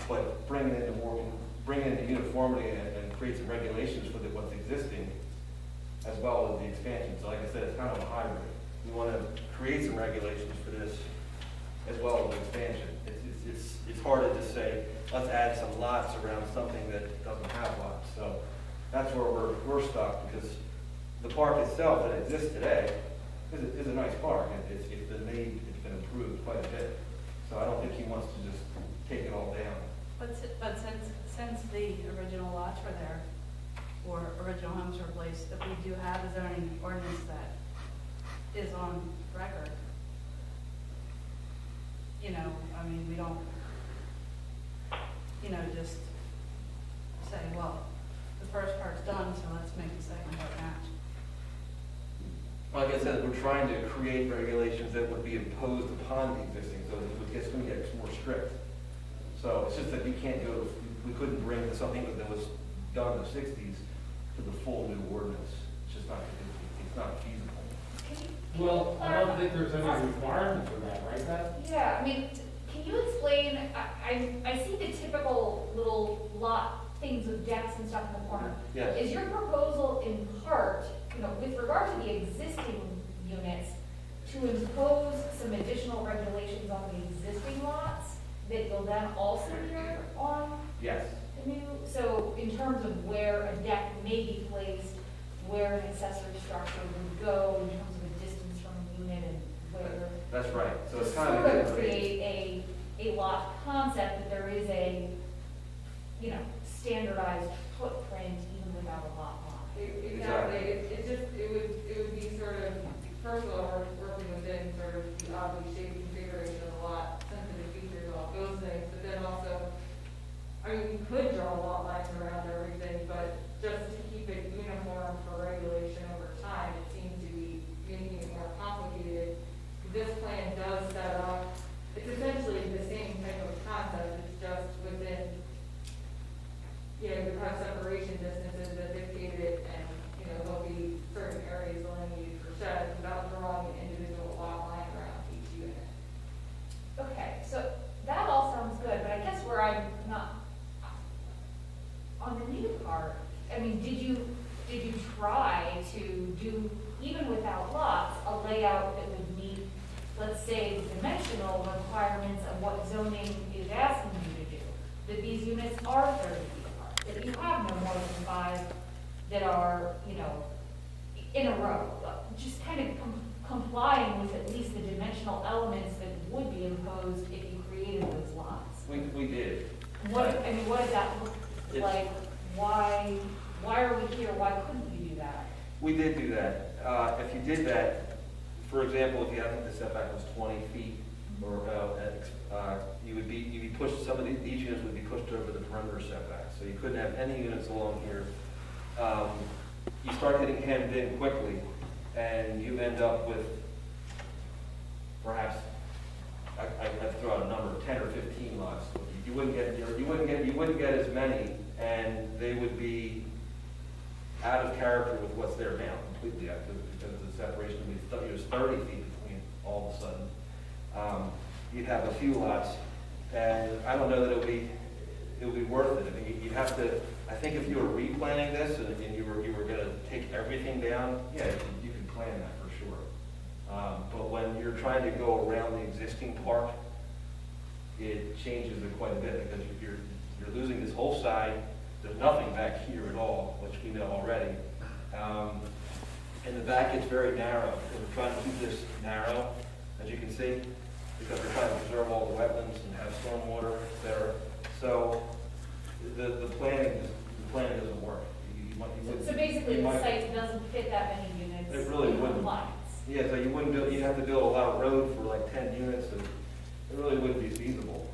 but bring it into uniformity and create some regulations for what's existing, as well as the expansion. So like I said, it's kind of a hybrid. We want to create some regulations for this, as well as the expansion. It's hard to just say, let's add some lots around something that doesn't have lots. So that's where we're stuck, because the park itself that exists today is a nice park. It's been made, it's been improved quite a bit. So I don't think he wants to just take it all down. But since the original lots were there, or original homes were placed, that we do have a zoning ordinance that is on record. You know, I mean, we don't, you know, just say, well, the first part's done, so let's make the second part match. Like I said, we're trying to create regulations that would be imposed upon the existing, so it's going to get more strict. So it's just that we can't go, we couldn't bring something that was done in the 60s to the full new ordinance. It's just not, it's not feasible. Well, I don't think there's any requirement for that, right, Beth? Yeah, I mean, can you explain, I see the typical little lot things with decks and stuff in the corner. Yes. Is your proposal in part, you know, with regard to the existing units, to impose some additional regulations on the existing lots that you'll then also hear on Yes. the new? So in terms of where a deck may be placed, where an accessory structure would go in terms of a distance from a unit and where. That's right. So To it's kind of. sort of create a lot concept that there is a, you know, standardized footprint even without a lot line. Exactly, it would be sort of, first of all, we're working within sort of the oddly shaped configuration of the lot, sensitive features, all those things, but then also, I mean, we could draw lot lines around everything, but just to keep it uniform for regulation over time, it seems to be making it more complicated. This plan does set up, it's essentially the same type of concept, it's just within, you know, you have separation distances that dictate it, and, you know, there'll be certain areas delineated for sheds without drawing an individual lot line around each unit. Okay, so that all sounds good, but I guess where I'm not, on the new part, I mean, did you try to do, even without lots, a layout that would meet, let's say, the dimensional requirements of what zoning is asking you to do? That these units are 30 feet apart, that you have no more than 5 that are, you know, in a row, just kind of complying with at least the dimensional elements that would be imposed if you created those lots. We did. What does that look It's- like? Why are we here? Why couldn't you do that? We did do that. If you did that, for example, if you, I think the setback was 20 feet or, you'd be pushed, some of these units would be pushed over the perimeter setback, so you couldn't have any units along here. You start getting hemmed in quickly, and you end up with perhaps, I'd throw out a number, 10 or 15 lots. You wouldn't get as many, and they would be out of character with what's there now, completely because the separation would be, there's 30 feet between all of a sudden. You'd have a few lots, and I don't know that it would be worth it. I mean, you'd have to, I think if you were replanning this and you were gonna take everything down, yeah, you could plan that for sure. But when you're trying to go around the existing park, it changes it quite a bit because you're losing this whole side. There's nothing back here at all, which we know already. And the back gets very narrow. And we're trying to keep this narrow, as you can see, because we're trying to preserve all the wetlands and have stormwater there. So the planning doesn't work. So basically, the site doesn't fit that many units. It really in wouldn't. compliance. Yeah, so you wouldn't build, you'd have to build a lot of road for like 10 units, and it really wouldn't be feasible.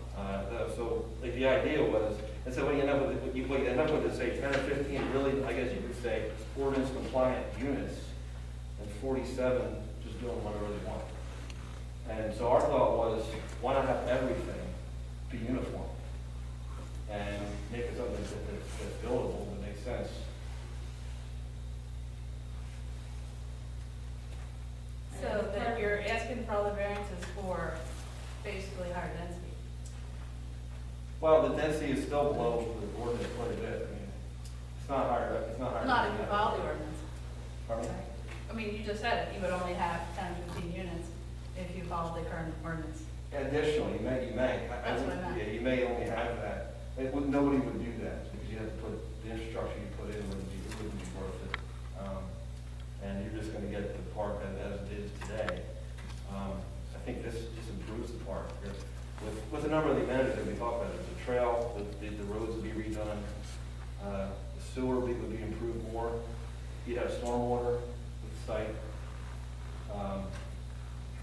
So like the idea was, and so what you end up with is say 10 or 15 really, I guess you could say, ordinance compliant units, and 47 just doing whatever they want. And so our thought was, why not have everything be uniform and make it something that's buildable, that makes sense. So that you're asking for all the variances for basically higher density. Well, the density is still below the ordinance quite a bit. I mean, it's not higher. Not if you follow the ordinance. Pardon me? I mean, you just said it, you would only have 10 or 15 units if you followed the current ordinance. Additionally, you may. That's what I meant. Yeah, you may only have that. Nobody would do that because you have to put, the infrastructure you put in wouldn't be worth it. And you're just gonna get the park as it is today. I think this just improves the park. With a number of the amenities that we talked about, there's a trail, the roads would be redone, the sewer would be improved more. You'd have stormwater with the site.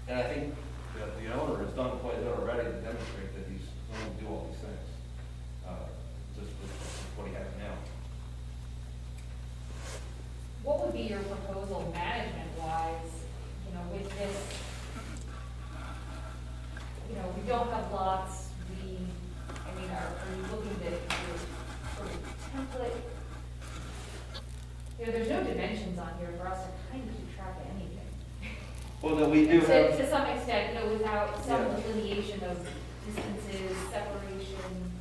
And I think that the owner has done quite a bit already to demonstrate that he's willing to do all these things, just with what he has now. What would be your proposal management-wise, with this? We don't have lots, are you looking to do sort of template? There's no dimensions on here for us to kind of keep track of anything. Well, no, we do have. To some extent, without some Yeah. delineation of distances, separation.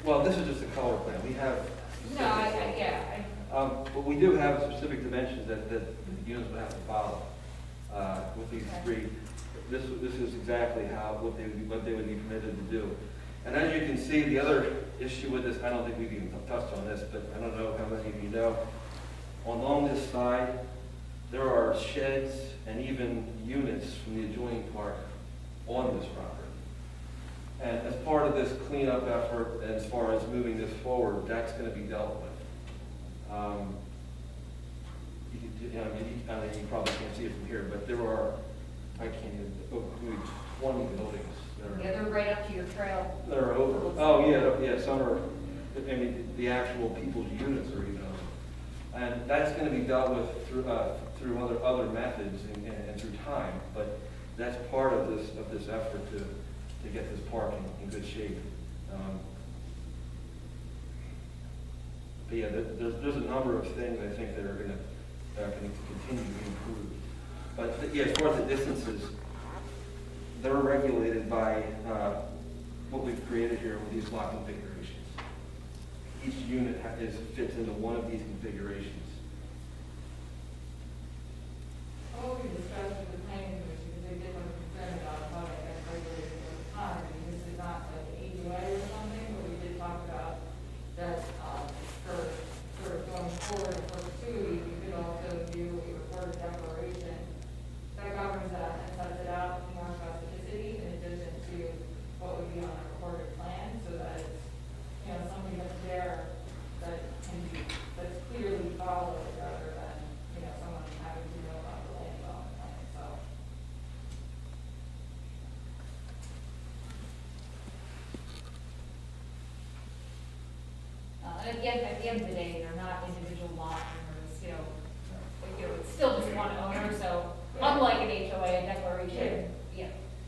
Well, this is just a color plan. We have. But we do have specific dimensions that the units would have to follow with these three. This is exactly what they would be permitted to do. And as you can see, the other issue with this, I don't think we've even touched on this, but I don't know how many of you know. Along this side, there are sheds and even units from the adjoining park on this property. And as part of this cleanup effort, as far as moving this forward, that's going to be dealt with. You probably can't see it from here, but there are, I can't even, maybe 20 buildings that are. They're right up to your trail. They're over. Oh, yeah, some are, the actual people's units are even over. And that's going to be dealt with through other methods and through time, but that's part of this effort to get this park in good shape. But yeah, there's a number of things I think that are going to continue to be improved. But yeah, as far as the distances, they're regulated by what we've created here with these lot configurations. Each unit fits into one of these configurations. What we discussed with the planning commission, because they did have a concern about how that gets regulated over time. I mean, this is not like an ADA or something, but we did talk about that, for sort of going forward in perpetuity, we could also do a recorded declaration that governs that and sets it out with more specificity in addition to what would be on a recorded plan, so that it's, something that's there that can be, that's clearly followed at the end of the day, they're not individual lot owners, it's still just one owner, so unlike an HOA, a declaration,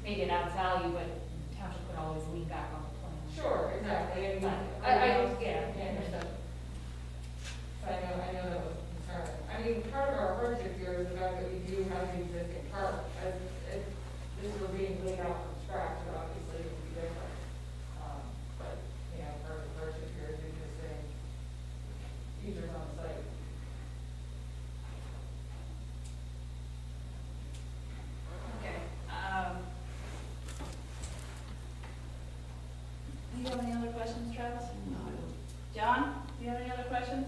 maybe it adds value, but township could always lean back on the plan. Sure, exactly, and But understood. So I know that was a concern. I mean, part of our hardship here is the fact that we do have the existing park, as if this were being laid out from scratch, it obviously would be different. But, part of the hardship here is existing users on the site. Okay, do you have any other questions, Travis? No. John, do you have any other questions?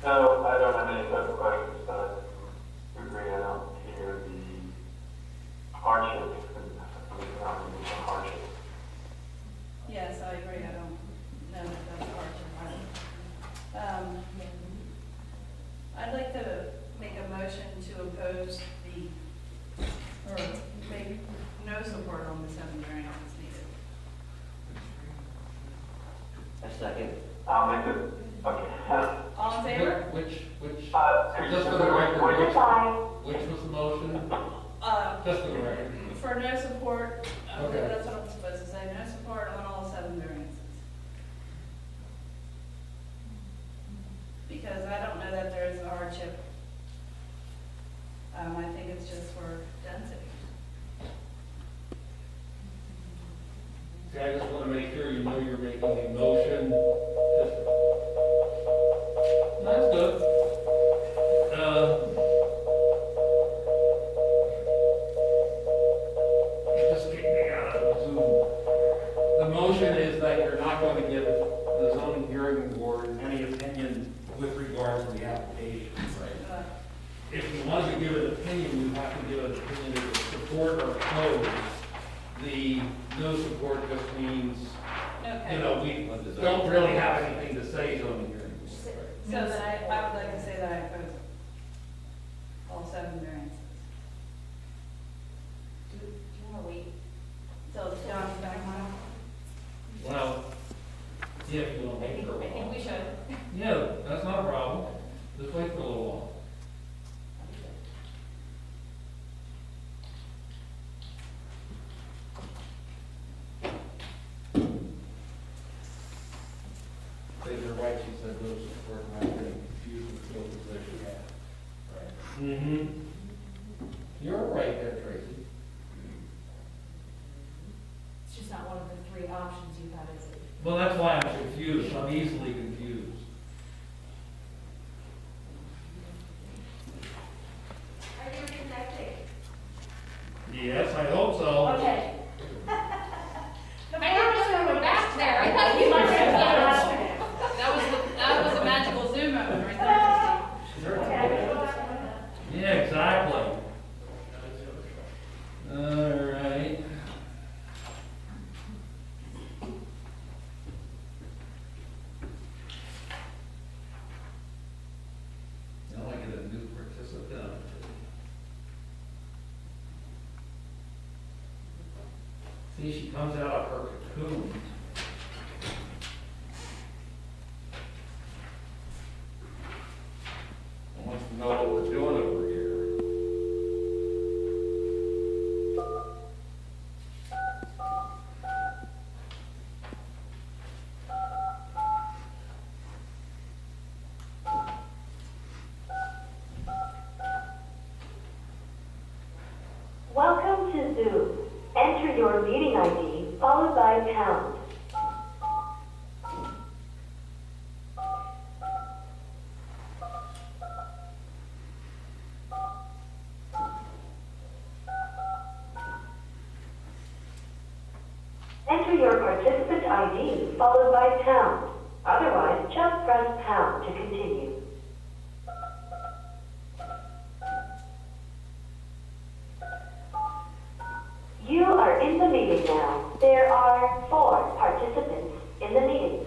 No, I don't have any further questions, but I agree, I don't hear the hardship, hardship. Yes, I agree, I don't know if that's hard to I'd like to make a motion to oppose or make no support on the 7 variances needed. A second. I'll make it, okay. All in favor? Which, Just for the record, which which was the motion? Just for the record. For no support, I believe Okay. that's what I'm supposed to say, no support on all 7 variances. Because I don't know that there is a hardship. I think it's just for density. See, I just want to make sure you know you're making a motion. That's good. Just kick me out of Zoom. The motion is that you're not going to give the zoning hearing board any opinion with regard to the application. Uh, If you want to give an opinion, you have to give an opinion to support or oppose. The no support just means, Okay. we don't really have anything to say zoning hearing. So then I would like to say that I oppose it. All 7 variances. Do you want to wait? So John's back on. Well, yeah, if you want to I wait think, for a I think while. we should. Yeah, that's not a problem. Just wait for a little while. You're right, she said no support, and I'm getting confused with the position. Right. Mm-hmm. You're right there, Tracy. It's just not one of the 3 options you had, is it? Well, that's why I'm confused. I'm easily confused. Are you connecting? Yes, I hope so. Okay. I didn't know you were back there. I thought you might have been. That was a magical Zoom moment right there, Christine. Yeah, exactly. All right. Now I get a new participant. See, she comes out of her cocoon. Wants to know what we're doing over here. Welcome to Zoom. Enter your meeting ID followed by pound. Enter your participant ID followed by pound. Otherwise, just press pound to continue. You are in the meeting now. There are 4 participants in the meeting.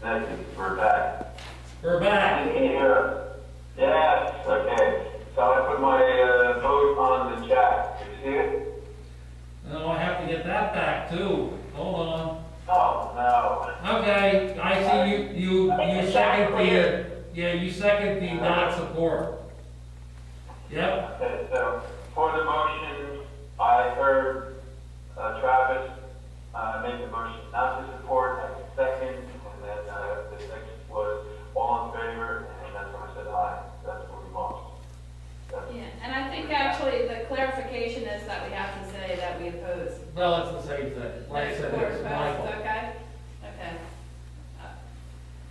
Thank you, we're back. We're back. Can you hear us? Yes, okay. So I put my vote on the chat. Did you see it? Oh, I have to get that Yep. Okay, so for the motion, I heard Travis make the motion not to support, I second, and then the next was all in favor, and that's when I said aye. That's what we lost. Yeah, and I think actually the clarification is that we have to say that we oppose. Well, it's the same thing. Like I said, it's my fault. Okay, okay.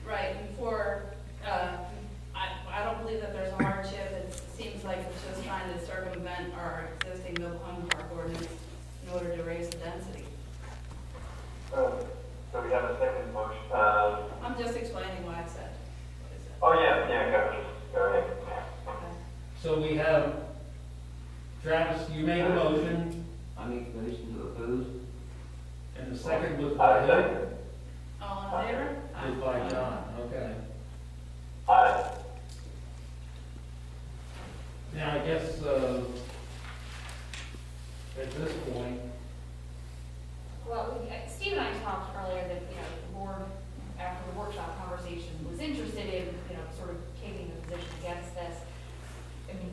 Right, and for, I don't believe that there's a hardship, it seems like it's just trying to circumvent our existing mobile home park ordinance in order to raise the density. So we have a second motion. I'm just explaining what I said. Oh, yeah, go ahead. Okay. So we have, Travis, you made a motion, I make a motion to oppose. and the second was I by who? second. All in favor? Was by John, okay. Aye. Now, I guess, at this point, Well, Steve and I talked earlier that, the board, after the workshop conversation, was interested in, sort of taking a position against this. I mean,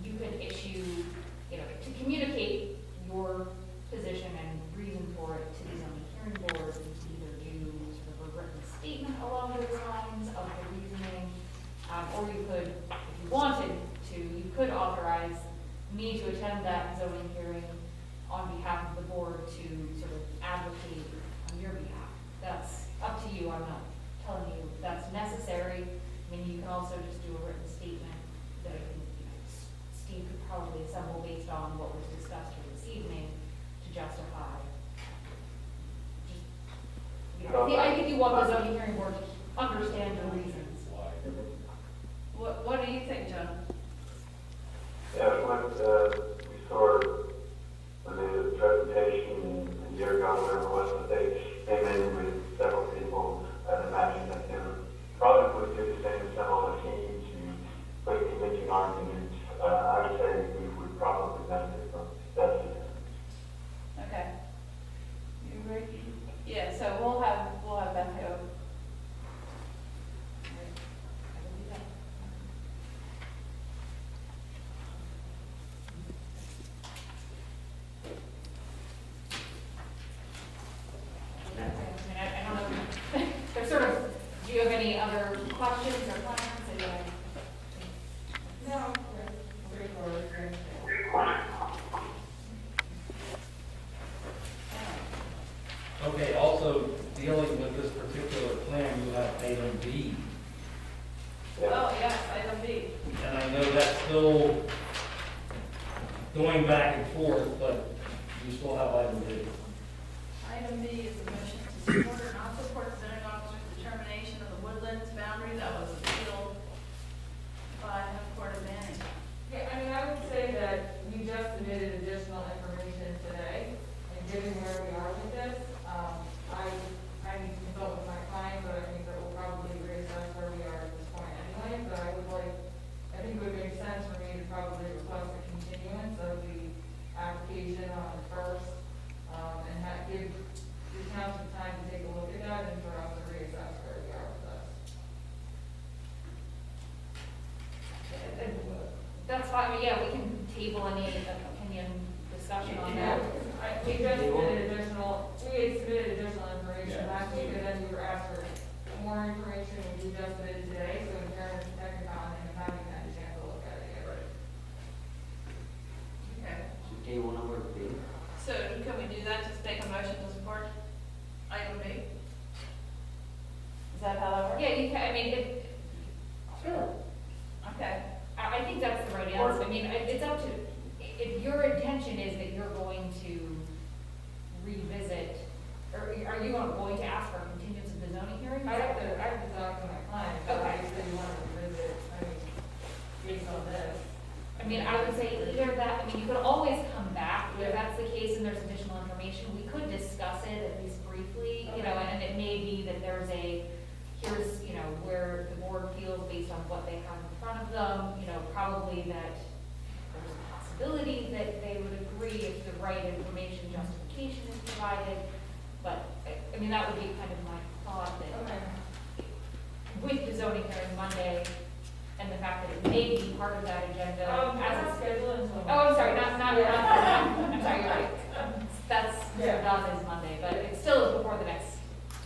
you could issue, to communicate your position and reason for it to the zoning hearing board, you could either do sort of a written statement along those lines of the reasoning, or you could, if you wanted to, you could authorize me to attend that zoning hearing on behalf of the board to sort of advocate on your behalf. That's up to you, I'm not telling you that's necessary. I mean, you can also just do a written statement that I think, Steve could probably assemble based on what was discussed here this evening to justify. I think you want the zoning hearing board to understand your reasons. What do you think, John? Yeah, what we saw when the presentation a year ago, whatever it was, that they came in with several people, I'd imagine that they would probably put the same similar team to put convincing arguments. I would say we would probably benefit from that. Okay. You agree? Yeah, so we'll have Beth go. I don't know, there's sort of, do you have any other questions or plans? No, straightforward, great. okay, also dealing with this particular plan, you have item B. Oh, yes, item B. And I know that's still going back and forth, but you still have item B. Item B is a motion to support or not support the zoning officer's determination of the woodlands boundary that was appealed by the Court of Manning. Yeah, I mean, I would say that we just submitted additional information today, and given where we are with this, I need to consult with my client, but I think that we'll probably reassess where we are at this point anyway, but I think it would make sense for me to probably request a continuance of the application on the first, and give the council time to take a look at that and for us to reassess where we are with this. That's fine, yeah, we can table any opinion discussion on that. We just submitted additional information last week, and then we were asked for more information, which we just submitted today, so in fairness to Technicon, and haven't had a chance to look at it yet. Okay. So table number B. So can we do that, just make a motion to support item B? Is that how that works? Yeah, you can, I mean, Sure. Okay. I think that's the right answer. I mean, it's up to, if your intention is that you're going to revisit, or are you going to ask for a continuance of the zoning hearing? I have to talk to my client, but Okay. obviously you want to revisit, based on this. I mean, I would say either that, I mean, you could always come back, if that's the case and there's additional information, we could discuss it at least briefly, and it may be that there's here's, where the board feels based on what they have in front of them, probably that there's a possibility that they would agree if the right information justification is provided, but, I mean, that would be kind of my thought that with the zoning hearing Monday, and the fact that it may be part of that agenda as it I'm sorry, you're right. That's, Yeah. that is Monday, but it still is before the next.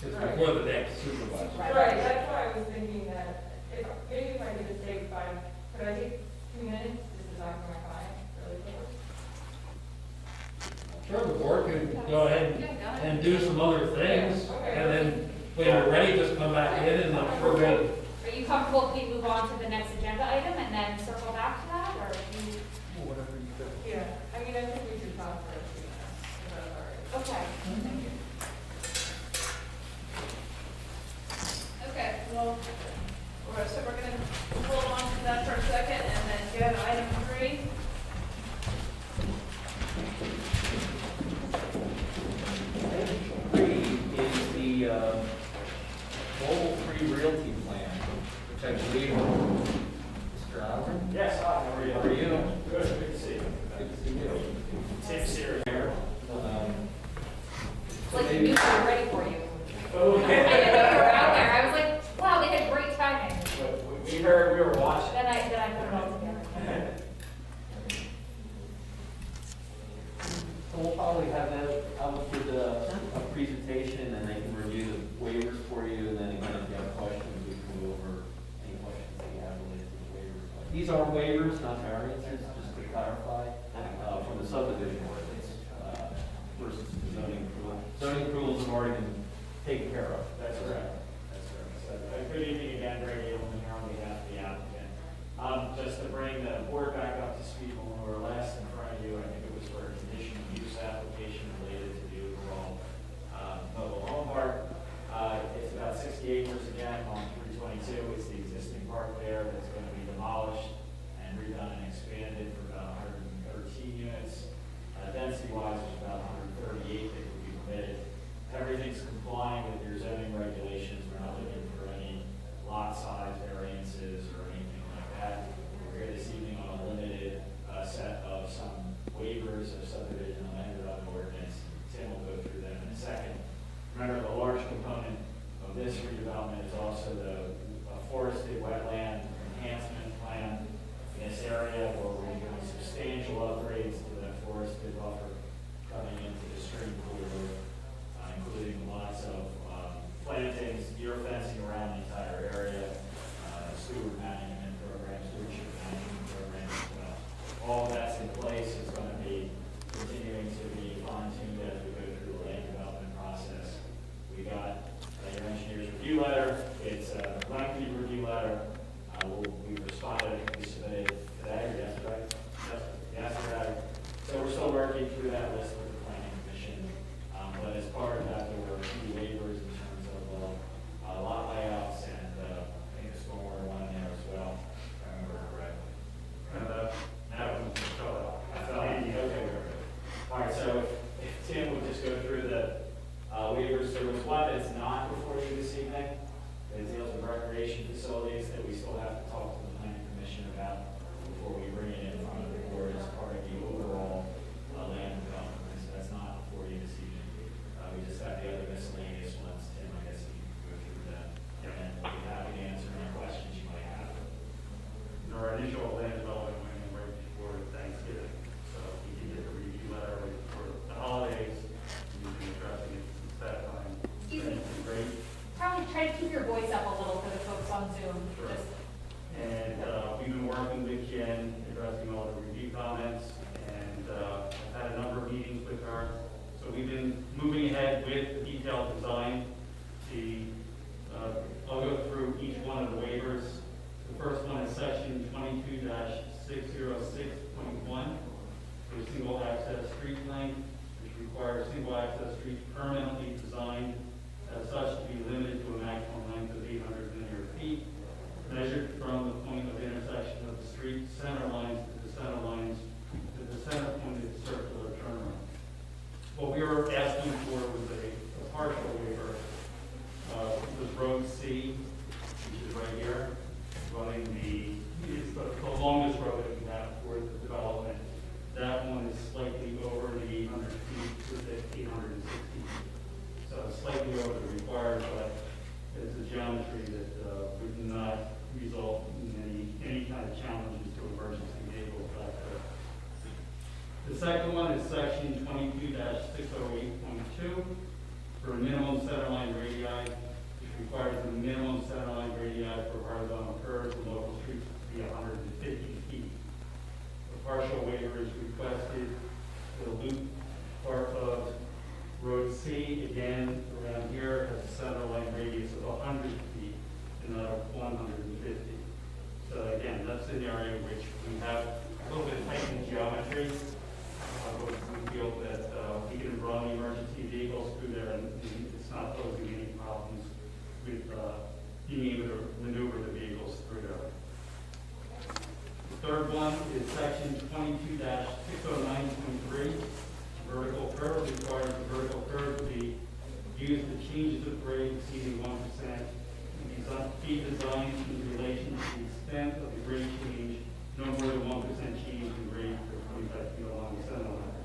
It's before the next supervisor. Right, that's why I was thinking that, maybe if I could just take could I take 2 minutes just to talk to my client really quick? Sure, the board can go ahead Yeah, go ahead. and do some other things, Okay. and then when you're ready, just come back in and I'm sure we'll. Are you comfortable if we move on to the next agenda item and then circle back to that, or do you? Whatever you feel. Yeah, I mean, I think we should talk for a few minutes, if that's all right. Okay. Okay, well, so we're gonna hold on to that for a second and then go to item 3. Item 3 is the mobile-free realty plan, which I believe, Mr. Allen? Yes, hi, how are you? How are you? Good, good to see you. Good to see you. Tim Sears here. It's like you knew we were ready for you. Oh, I didn't know you were out there. I was like, wow, they had great timing. we heard, we were watching. Then I put it all together. So we'll probably have that out with a presentation, and they can review the waivers for you, and then again, if you have questions, we can go over any questions that you have related to the waivers. These are waivers, not variances, just to clarify, from the subdivision ordinance, versus the zoning approval. Zoning approvals have already been taken care of. That's correct. That's correct. So, good evening again, Greg Edelman here on behalf of the applicant. Just to bring the board back up to speed, when we were last in front of you, I think it was for a conditional use application related to the overall mobile home park. It's about 60 acres again on 322. It's the existing park there that's going to be demolished and redone and expanded for about 113 units. Density-wise, there's about 138 that would be permitted. Everything's complying with your zoning regulations. We're not looking for any lot size variances or anything like that. We're here this evening on a limited set of some waivers of subdivision and land development ordinance. Tim will go through them in a second. Remember, the large component of this redevelopment is also the forested wetland enhancement plan in this area where we're doing substantial upgrades to the forested buffer coming into the stream corridor, including lots of plantings, deer fencing around the entire area, steward management program, stewardship management program as well. All of that's in place. It's going to be continuing to be fine-tuned as we go through the land development process. We got your engineer's review letter. It's a lengthy review letter. We responded, we submitted today or yesterday? Yesterday. So we're still working through that list with the planning commission. But as part of that, there were a few waivers in terms of lot layouts and I think a stormwater one in there as well, if I remember correctly. Okay, very good. All right, so if Tim would just go through the waivers. There was one that's not before you this evening. It deals with recreation facilities that we still have to talk to the planning commission about before we bring it in front of the board as part of the overall land development. So that's not before you this evening. We just have the other miscellaneous ones. Tim, I guess you can go through them. And we'll be happy to answer any questions you might have. Our initial land development went in right before Thanksgiving, so we can get a review letter right before the holidays. We've been addressing it since that time. Excuse me. It's been great. Probably try to keep your voice up a little for the folks on Zoom. Sure. Just And we've been working with Jen, addressing all the review comments, and I've had a number of meetings with her. So we've been moving ahead with the detailed design. I'll go through each one of the waivers. The first one is section 22-606.1, for single access street length, which requires single access streets permanently designed as such to be limited to a maximum length of 800 linear feet, measured from the point of intersection of the street center lines to the center lines to the center point of the circular turnaround. What we were asking for was a partial waiver second one is section 22-608.2 for minimum centerline radii, which requires the minimum centerline radii for horizontal curves and local streets to be 150 feet. A partial waiver is requested for the loop part of Road C, again, around here, has a centerline radius of 100 feet and not of 150. So again, that's an area which we have a little bit of heightened geometry. But we feel that we can run emergency vehicles through there and it's not posing any problems with being able to maneuver the vehicles through there. The third one is section 22-609.3. Vertical curve requires the vertical curve to be used to changes of grade exceeding 1%. Be designed in relation to the extent of the grade change, no more than 1% change in grade for 25 feet along the center line,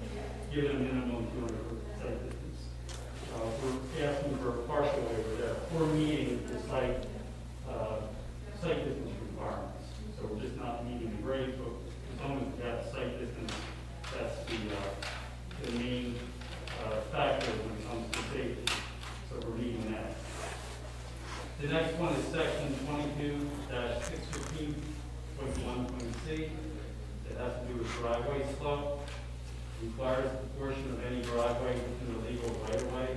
given a minimum of 200 foot site distance. We're asking for a partial waiver there for meeting the site distance requirements. So we're just not meeting the grade, but as long as we have the site distance, that's the main factor when it comes to safety. So we're meeting that. The next one is section 22-615.1.c. It has to do with driveway slope. Requires the portion of any driveway within the legal right-of-way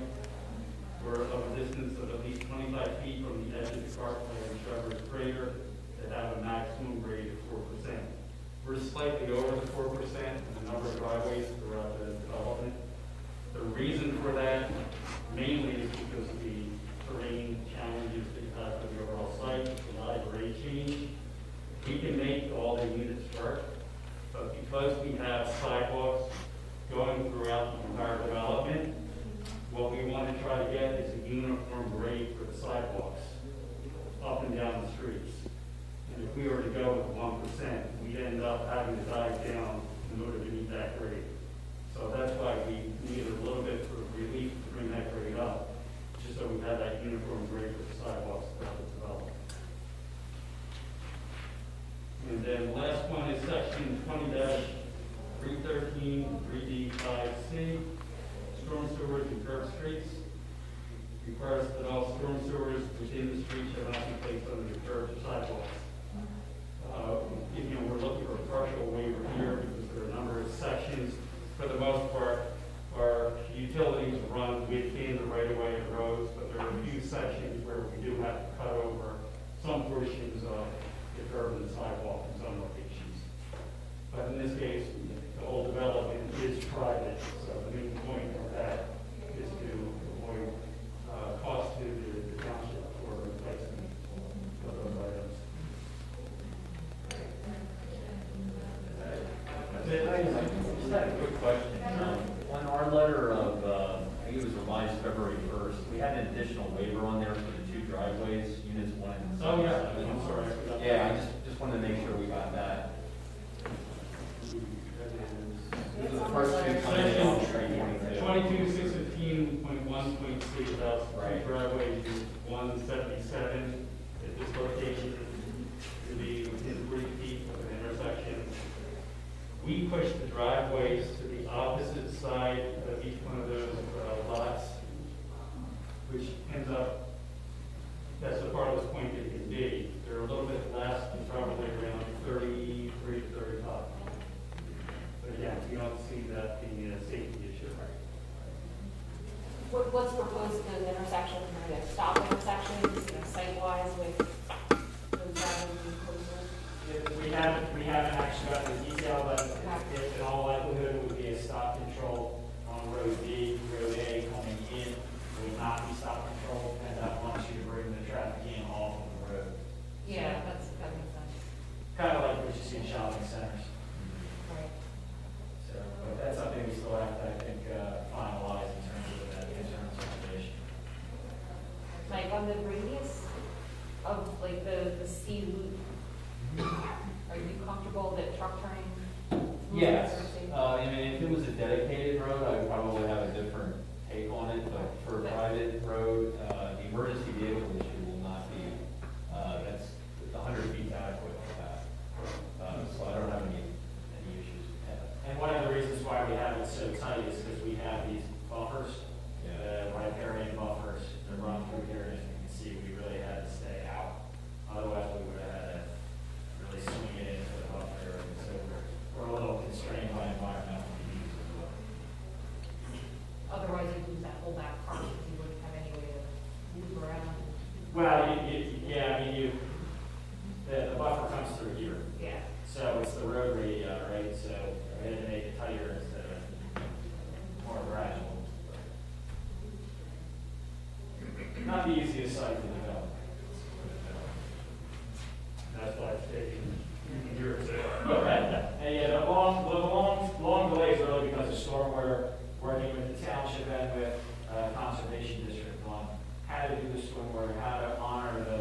or of a distance of at least 25 feet from the edge of the carpway or whichever is greater that have a maximum grade of 4%. We're slightly over the 4% in the number of driveways throughout the development. The reason for that mainly is because of the terrain challenges that you have for the overall site, a lot of grade change. We can make all the units work, but because we have sidewalks going throughout the entire development, what we want to try to get is a uniform grade for the sidewalks up and down the streets. And if we were to go with 1%, we'd end up having to dive down in order to meet that grade. So that's why we needed a little bit of relief to bring that grade up, just so we have that uniform grade for the sidewalks throughout the development. And then the last one is section 20-313, 3D5C, storm sewers and curb streets. Requires that all storm sewers within the street shall not be placed under the curbs or sidewalks. We're looking for a partial waiver here because there are a number of sections. For the most part, our utilities run within the right-of-way of roads, but there are a few sections where we do have to cut over some portions of the curb and sidewalk in some locations. But in this case, the whole development is private, so the main point of that is to avoid cost to the township for replacement of those items. I just had a quick question. On our letter of, I think it was revised February 1st, we had an additional waiver on there for the two driveways, units 1 and 7. Oh, yeah, I'm sorry. Yeah, I just wanted to make sure we got that. These are the first two coming down Street 22. 22-615.1.c about driveway to 177 at this location to be within 3 feet of an intersection. We push the driveways to the opposite side of each one of those lots, which ends up, that's the farthest point they can be. They're a little bit less, than probably around 33 to 35. But again, we don't see that being a safety issue. What's proposed at the intersection, are there stop intersections, site-wise with those drivers being closer? We haven't actually got the detail, but in all likelihood, it would be a stop control on Road D, Road A coming in, would not be stop control, and that wants you to bring the traffic in off of the road. Yeah, that makes sense. Kind of like what you see in shopping centers. Right. So, but that's something we still have to, I think, finalize in terms of that insurance regulation. Like on the radius of like the C loop, are you comfortable that truck turning? Yes. I mean, if it was a dedicated road, I would probably have a different take on it, but for a private road, the emergency vehicle issue will not be, that's 100 feet adequate for that. So I don't have any issues with that. And one of the reasons why we tight is because we have these buffers, riparian buffers that run through here, and as you can see, we really had to stay out. Otherwise, we would have had to really swing it into the buffer area, so we're a little constrained by environmental needs as well. Otherwise, you'd lose that whole back part, because you wouldn't have any way to move around. Well, yeah, I mean, the buffer comes through here. Yeah. So it's the road radii, right? So we had to make it tighter instead of more gradual. Not the easiest site to develop. That's why it's taking years. And yeah, the long delay is really because of stormwater, working with the township and with conservation district on how to do the stormwater, how to honor the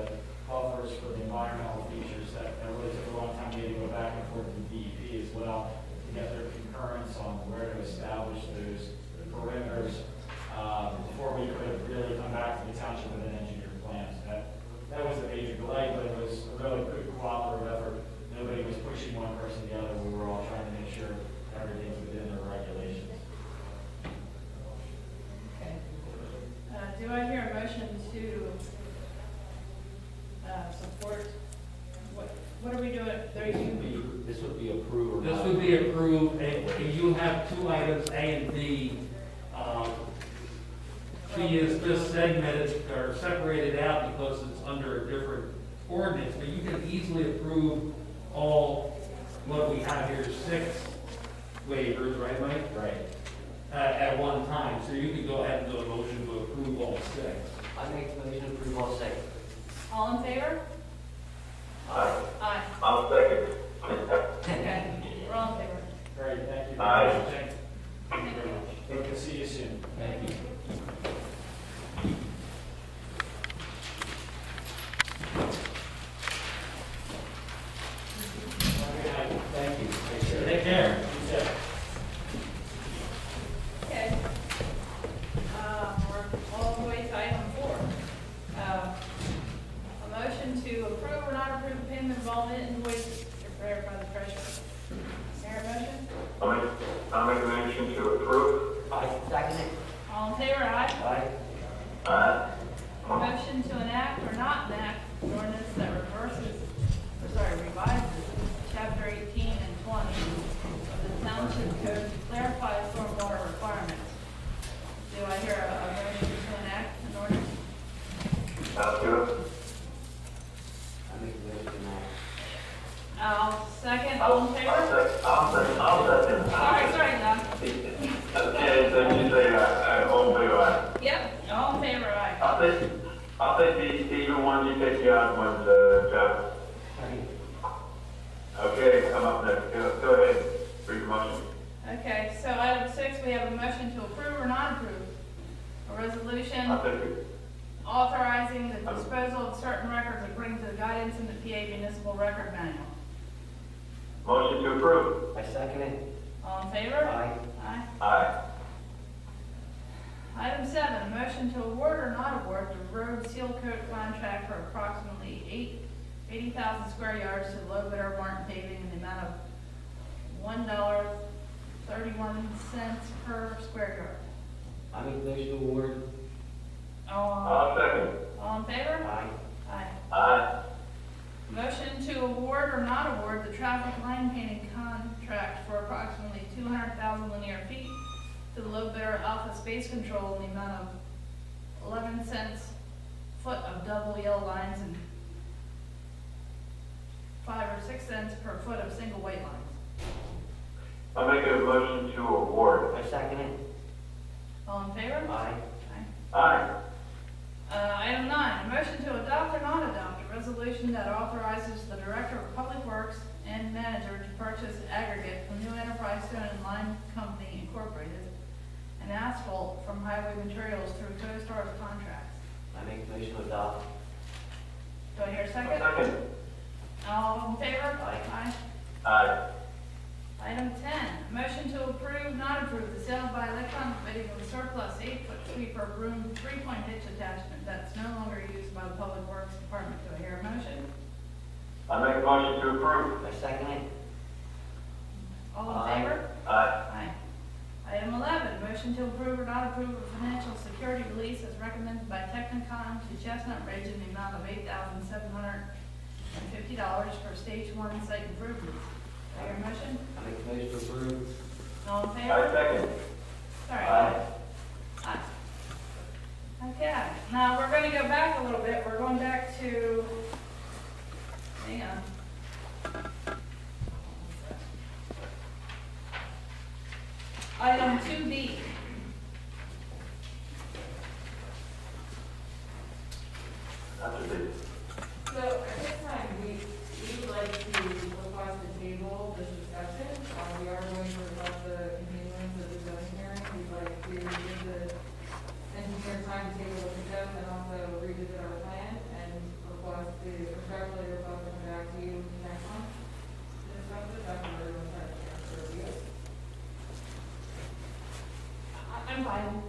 buffers for the environmental features. That really took a long time. We had to go back and forth with DEP as well to get their concurrence on where to establish those perimeters before we could really come back to the township with an engineered plan. So that was a major delay, but it was a really good cooperative effort. Nobody was pushing one person the other. We were all trying to make sure everything's within the regulations. Okay. Do I hear a motion to support, what are we doing? This would be approved or This not? would be approved, and you have two items, A and B. B is just segmented or separated out because it's under a different ordinance, but you can easily approve all, what we have here, 6 waivers, right, Mike? Right. At one time, so you can go ahead and do a motion to approve all 6. I make the motion to approve all 6. All in favor? Aye. Aye. I'll second. Okay, we're all in favor. Great, thank you. Aye. Thank you very much. Hope to see you soon. Thank you. Thank you. Take care. Be safe. Okay. We're all the way to item 4. A motion to approve or not approve the payment of all invoices prepared by the treasurer. Is there a motion? I'll make a motion to approve. I second it. All in favor, aye? Aye. Aye. A motion to enact or not enact an ordinance that revises chapter 18 and 20 of the township code to clarify stormwater requirements. Do I hear a motion to enact an ordinance? I'll do it. I make the motion now. I'll second, all in favor? I'll second. Sorry, Don. Okay, so you say, all in favor, aye. Yep, all in favor, aye. I'll take the even ones, you take the odd ones, Jeff. Okay, I'm up next. Go ahead, read the motion. Okay, so item 6, we have a motion to approve or not approve a resolution I'll take it. authorizing the disposal of certain records according to the guidance in the PA Municipal Record Manual. Motion to approve. I second it. All in favor? Aye. Aye. Aye. Item 7, a motion to award or not award the road seal coat contract for approximately 80,000 square yards to low bidder Martin Paving in the amount of $1.31 per square yard. I make the motion to award. I'll second. All in favor? Aye. Aye. Aye. Motion to award or not award the traffic line painting contract for approximately 200,000 linear feet to the low bidder Alpha Space Control in the amount of 11 cents foot of double yellow lines and 5 or 6 cents per foot of single white lines. I'll make a motion to award. I second it. All in favor? Aye. Aye. Item 9, a motion to adopt or not adopt a resolution that authorizes the Director of Public Works and Manager to purchase aggregate from New Enterprise Stone and Lime Company Incorporated and asphalt from Highway Materials through CoStar's contracts. I make the motion to adopt. Do I hear a second? Second. All in favor? Aye. Aye. Item 10, a motion to approve, not approve the sale by electronic bidding of a surplus 8-foot sweeper broom 3-point hitch attachment that's no longer used by the Public Works Department. Do I hear a motion? I make a motion to approve. I second it. All in Aye. favor? Aye. Aye. Item 11, motion to approve or not approve a financial security release as recommended by Technicon to Chestnut Ridge in the amount of $8,750 for stage 1 site improvements. Do I hear a motion? I make a motion to approve. All in I favor? second. Sorry. Aye. Aye. Okay, now we're gonna go back a little bit. We're going back to, hang on. Item 2B. That's a big. So at this time, we would like to request the table, this discussion. We are going to request the continuance of the zoning hearing. We'd like to give the engineer time to take a look at them and also revisit our plan and request the, respectfully request to come back to you next month to discuss this after everyone's had a chance to review it. I'm fine.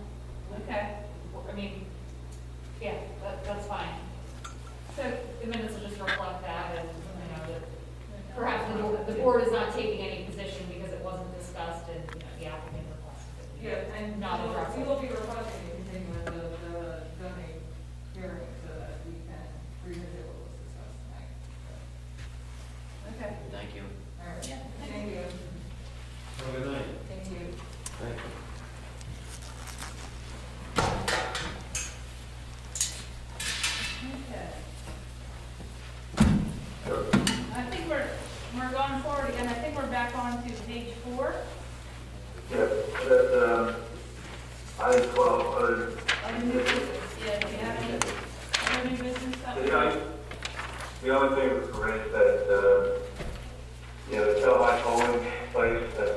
Okay. I mean, yeah, that's fine. So the minutes will just reflect that and, you know, that perhaps the board is not taking any position because it wasn't discussed and, you know, the applicant requested it. Yeah, and Not addressed. we will be requesting a continuance of the zoning hearing so that we can revisit what was discussed tonight. Okay. Thank you. All right, Yeah, thank you. Have a good night. Thank you. Thank you. Okay. I think we're going forward again. I think we're back on to page 4. Yeah, that, item 12, Other new business. Yeah, do you have any other new business stuff? the only thing is that, the Telhai polling place, that,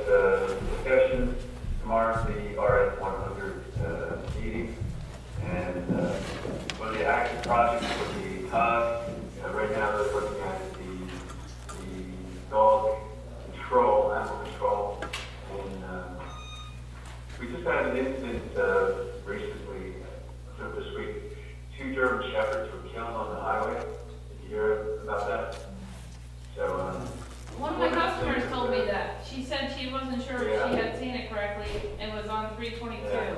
discussion tomorrow, the RS 100, meeting. And, one of the active projects would be TOD. Right now, they're looking at the dog control, animal control. And, we just had an incident, recently, this week. 2 German shepherds were killed on the highway. Did you hear about that? So, One of my customers told me that. She said she wasn't sure if she had seen it correctly. It was on 322. Yeah.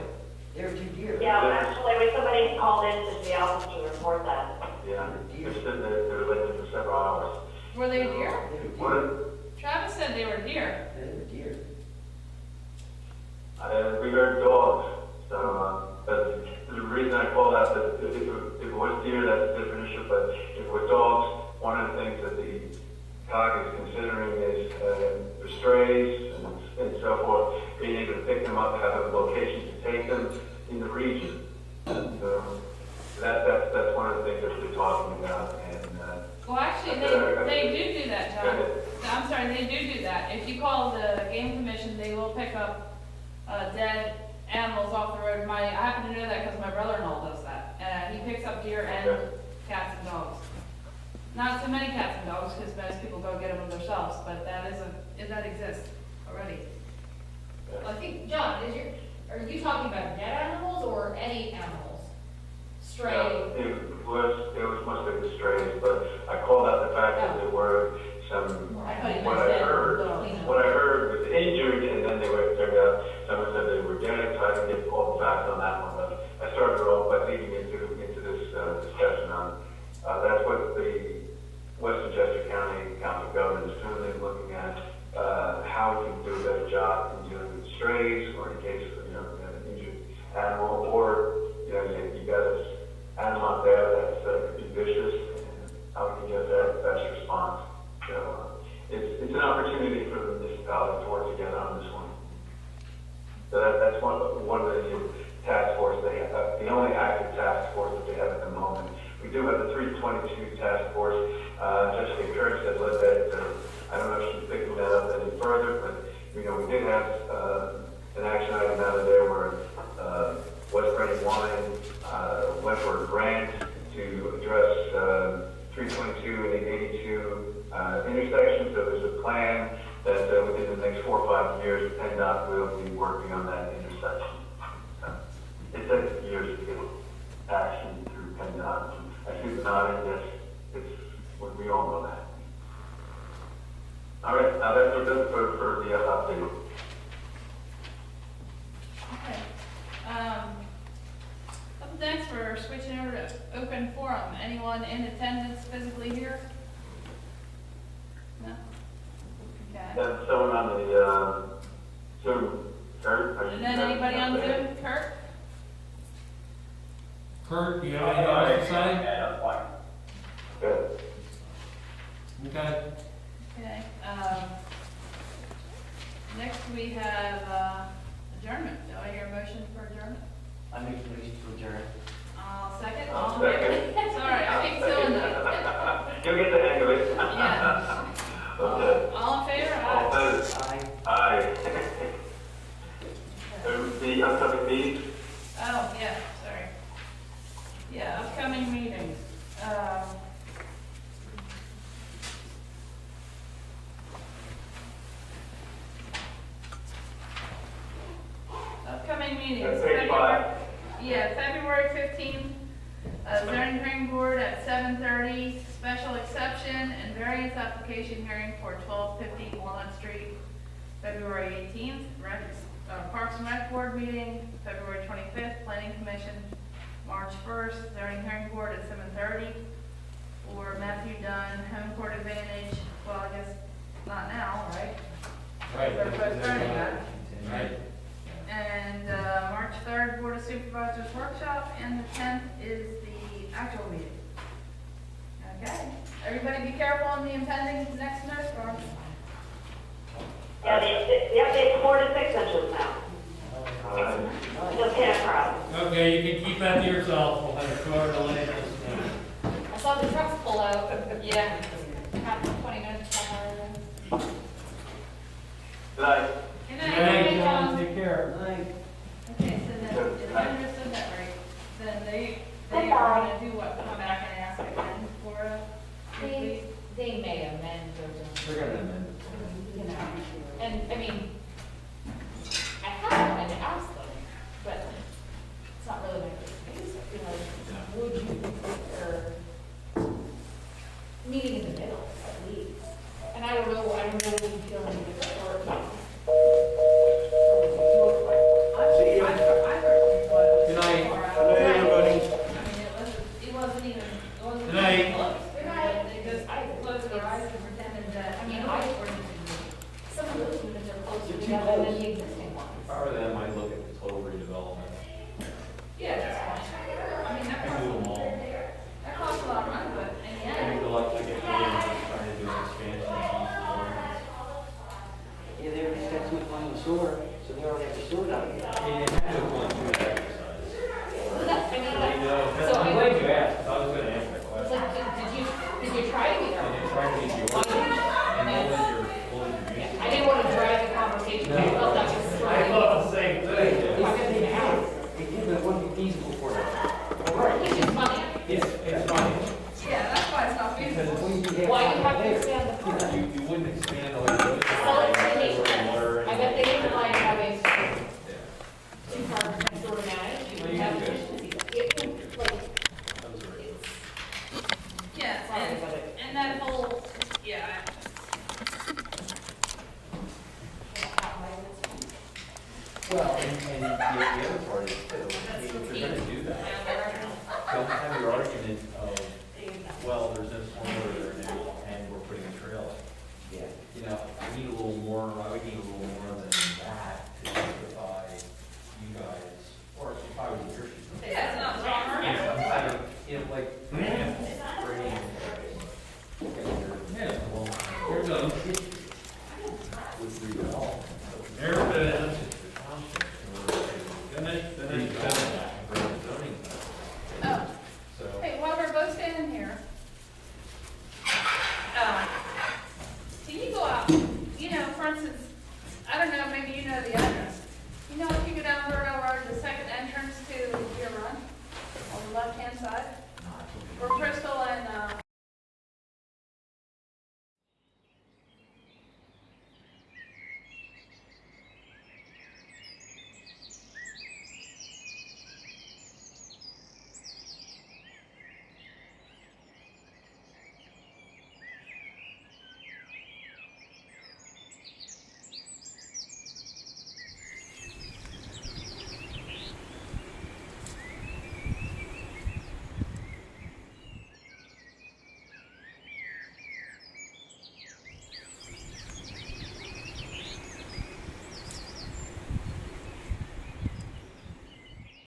There are 2 deer. Yeah, actually, when somebody called in to the office to report that. yeah, they're sitting there, they were living for several hours. Were they deer? There are What, deer. Travis said they were deer. There are deer. we heard dogs, so, but the reason I called out that if it was deer, that's a different issue, but if it was dogs, one of the things that the COG is considering is, for strays and so forth, being able to pick them up, have a location to take them in the region. So, that's one of the things that we're talking about, and, Well, actually, they do that, John. I'm sorry, they do that. If you call the game commission, they will pick up dead animals off the road. I happen to know that because my brother-in-law does that. He picks up deer and cats and dogs. Not too many cats and dogs because most people go get them themselves, but that exists already. I think, John, are you talking about dead animals or any animals? Stray? It was mostly the strays, but I called out the fact that there were some, I thought you what meant I dead. heard, Clean up. what I heard was injured, and then they were, turned out, someone said they were dead, so I didn't get all the facts on that one, but I started off by leading into this, discussion on, that's what the Westchester County Council of Governments is currently looking at, how we can do a better job in dealing with strays, or in case of, an injured animal, or, you got this animal out there that's, could be vicious, and how we can get that best response. So, it's an opportunity for the municipality to work together on this one. So that's one of the task force they have, the only active task force that they have at the moment. We do have the 322 task force. Jessica Kirk said, I don't know if she's picking that up any further, but, we did have, an action item out of there where, West Reading Wine, went for a grant to address, 322 and 82, intersections. So there's a plan that, within the next 4 or 5 years, PennDOT will be working on that intersection. It takes years to get action through PennDOT. I see the nod, yes, we all know that. All right, now that's what it does for the update. Okay. anyone in attendance physically here? No? Okay. That's someone on the, Zoom. Kurt, are you- And then anybody on Zoom? Kurt? Kurt, you have anything else to say? Yeah, that's fine. Good. Okay. Okay, next we have, adjournment. Do I hear a motion for adjournment? I make the motion to adjourn. I'll second. I'll All in favor? second. Sorry, I keep doing that. You'll get the hang of it. Yeah. Okay. All in favor? All Aye. opposed? Aye. Aye. The upcoming meetings? Oh, yeah, sorry. Yeah, upcoming meetings. Upcoming meetings. Page 5. Yeah, February 15th, zoning hearing board at 7:30, special exception and variance application hearing for 1250 Walnut Street. February 18th, Parks and Rec board meeting. February 25th, planning commission. March 1st, zoning hearing board at 7:30. For Matthew Dunn, home court advantage, well, I guess not now, right? Right. They're postponing that. Right. And March 3rd, Board of Supervisors workshop, and the 10th is the actual meeting. Okay, everybody be careful on the impending next snowstorm. Yeah, the update's 4 to 6 inches now. Just hit across. Okay, you can keep that to yourself. We'll have a shorter delay this morning. I saw the trucks pull out. Yeah. Half 20 minutes behind. Good night. Good Good night. night, John. Take care. Okay, so then, if I understood that right, then they are gonna do what, come back and ask again for a complete? They may amend or, They're gonna amend you know, and, I mean, I have wanted to ask them, but it's not really my business, you know, would you prefer meeting in the middle, at least? And I don't know if you feel any different, or, Good night. It wasn't even close. Good night. Good night. They just closed their eyes and pretended that, I mean, some of those units are closer You're too together than close. the existing ones. If I were them, I'd look at the total redevelopment. Yeah, that's fine. I mean, that I do them costs, all. that costs a lot of money, but in the I end, think the luck to get paid is just trying to do an expansion of each one. Yeah, they already spent too much money on the sewer, so they already have the sewer down here. I mean, it had to have gone through that exercise. So I'm glad you asked, 'cause I was gonna answer that It's question. like, did you try to meet her? Did you try to meet your, and what was your use? I didn't want to drag the conversation, I felt that was I throwing. thought the same thing. They did, but it wouldn't be feasible for them. Which is funny. It's funny, yeah, that's why it's not Because feasible. it wouldn't be half Why you hour have to there. expand the park? you wouldn't expand all your roads. So it's gonna make sense. Water and- I bet they didn't like having Yeah. two parks next door to manage, you Well, would you have did good. efficiency. It, like, That was right. it's, Yeah, sorry, but it. and that whole, yeah, Well, and the other part is too, I mean, if you're gonna do that, don't have your argument of, well, there's no stormwater there now, and we're putting a trail in. Yeah. You know, I need a little more, I would need a little more than that to justify you guys, or if I was in your shoes. yeah, it's not wrong. You know, I don't, you know, like, bringing, Yeah, well, we're done. with redevelopment. There it is. Good night. Good night. Zoning. Oh, So, hey, while we're both standing here, can you go out, you know, for instance, I don't know, maybe you know the address. You know, if you go down Burnell Road, the second entrance to your run, on the left-hand side, where Chris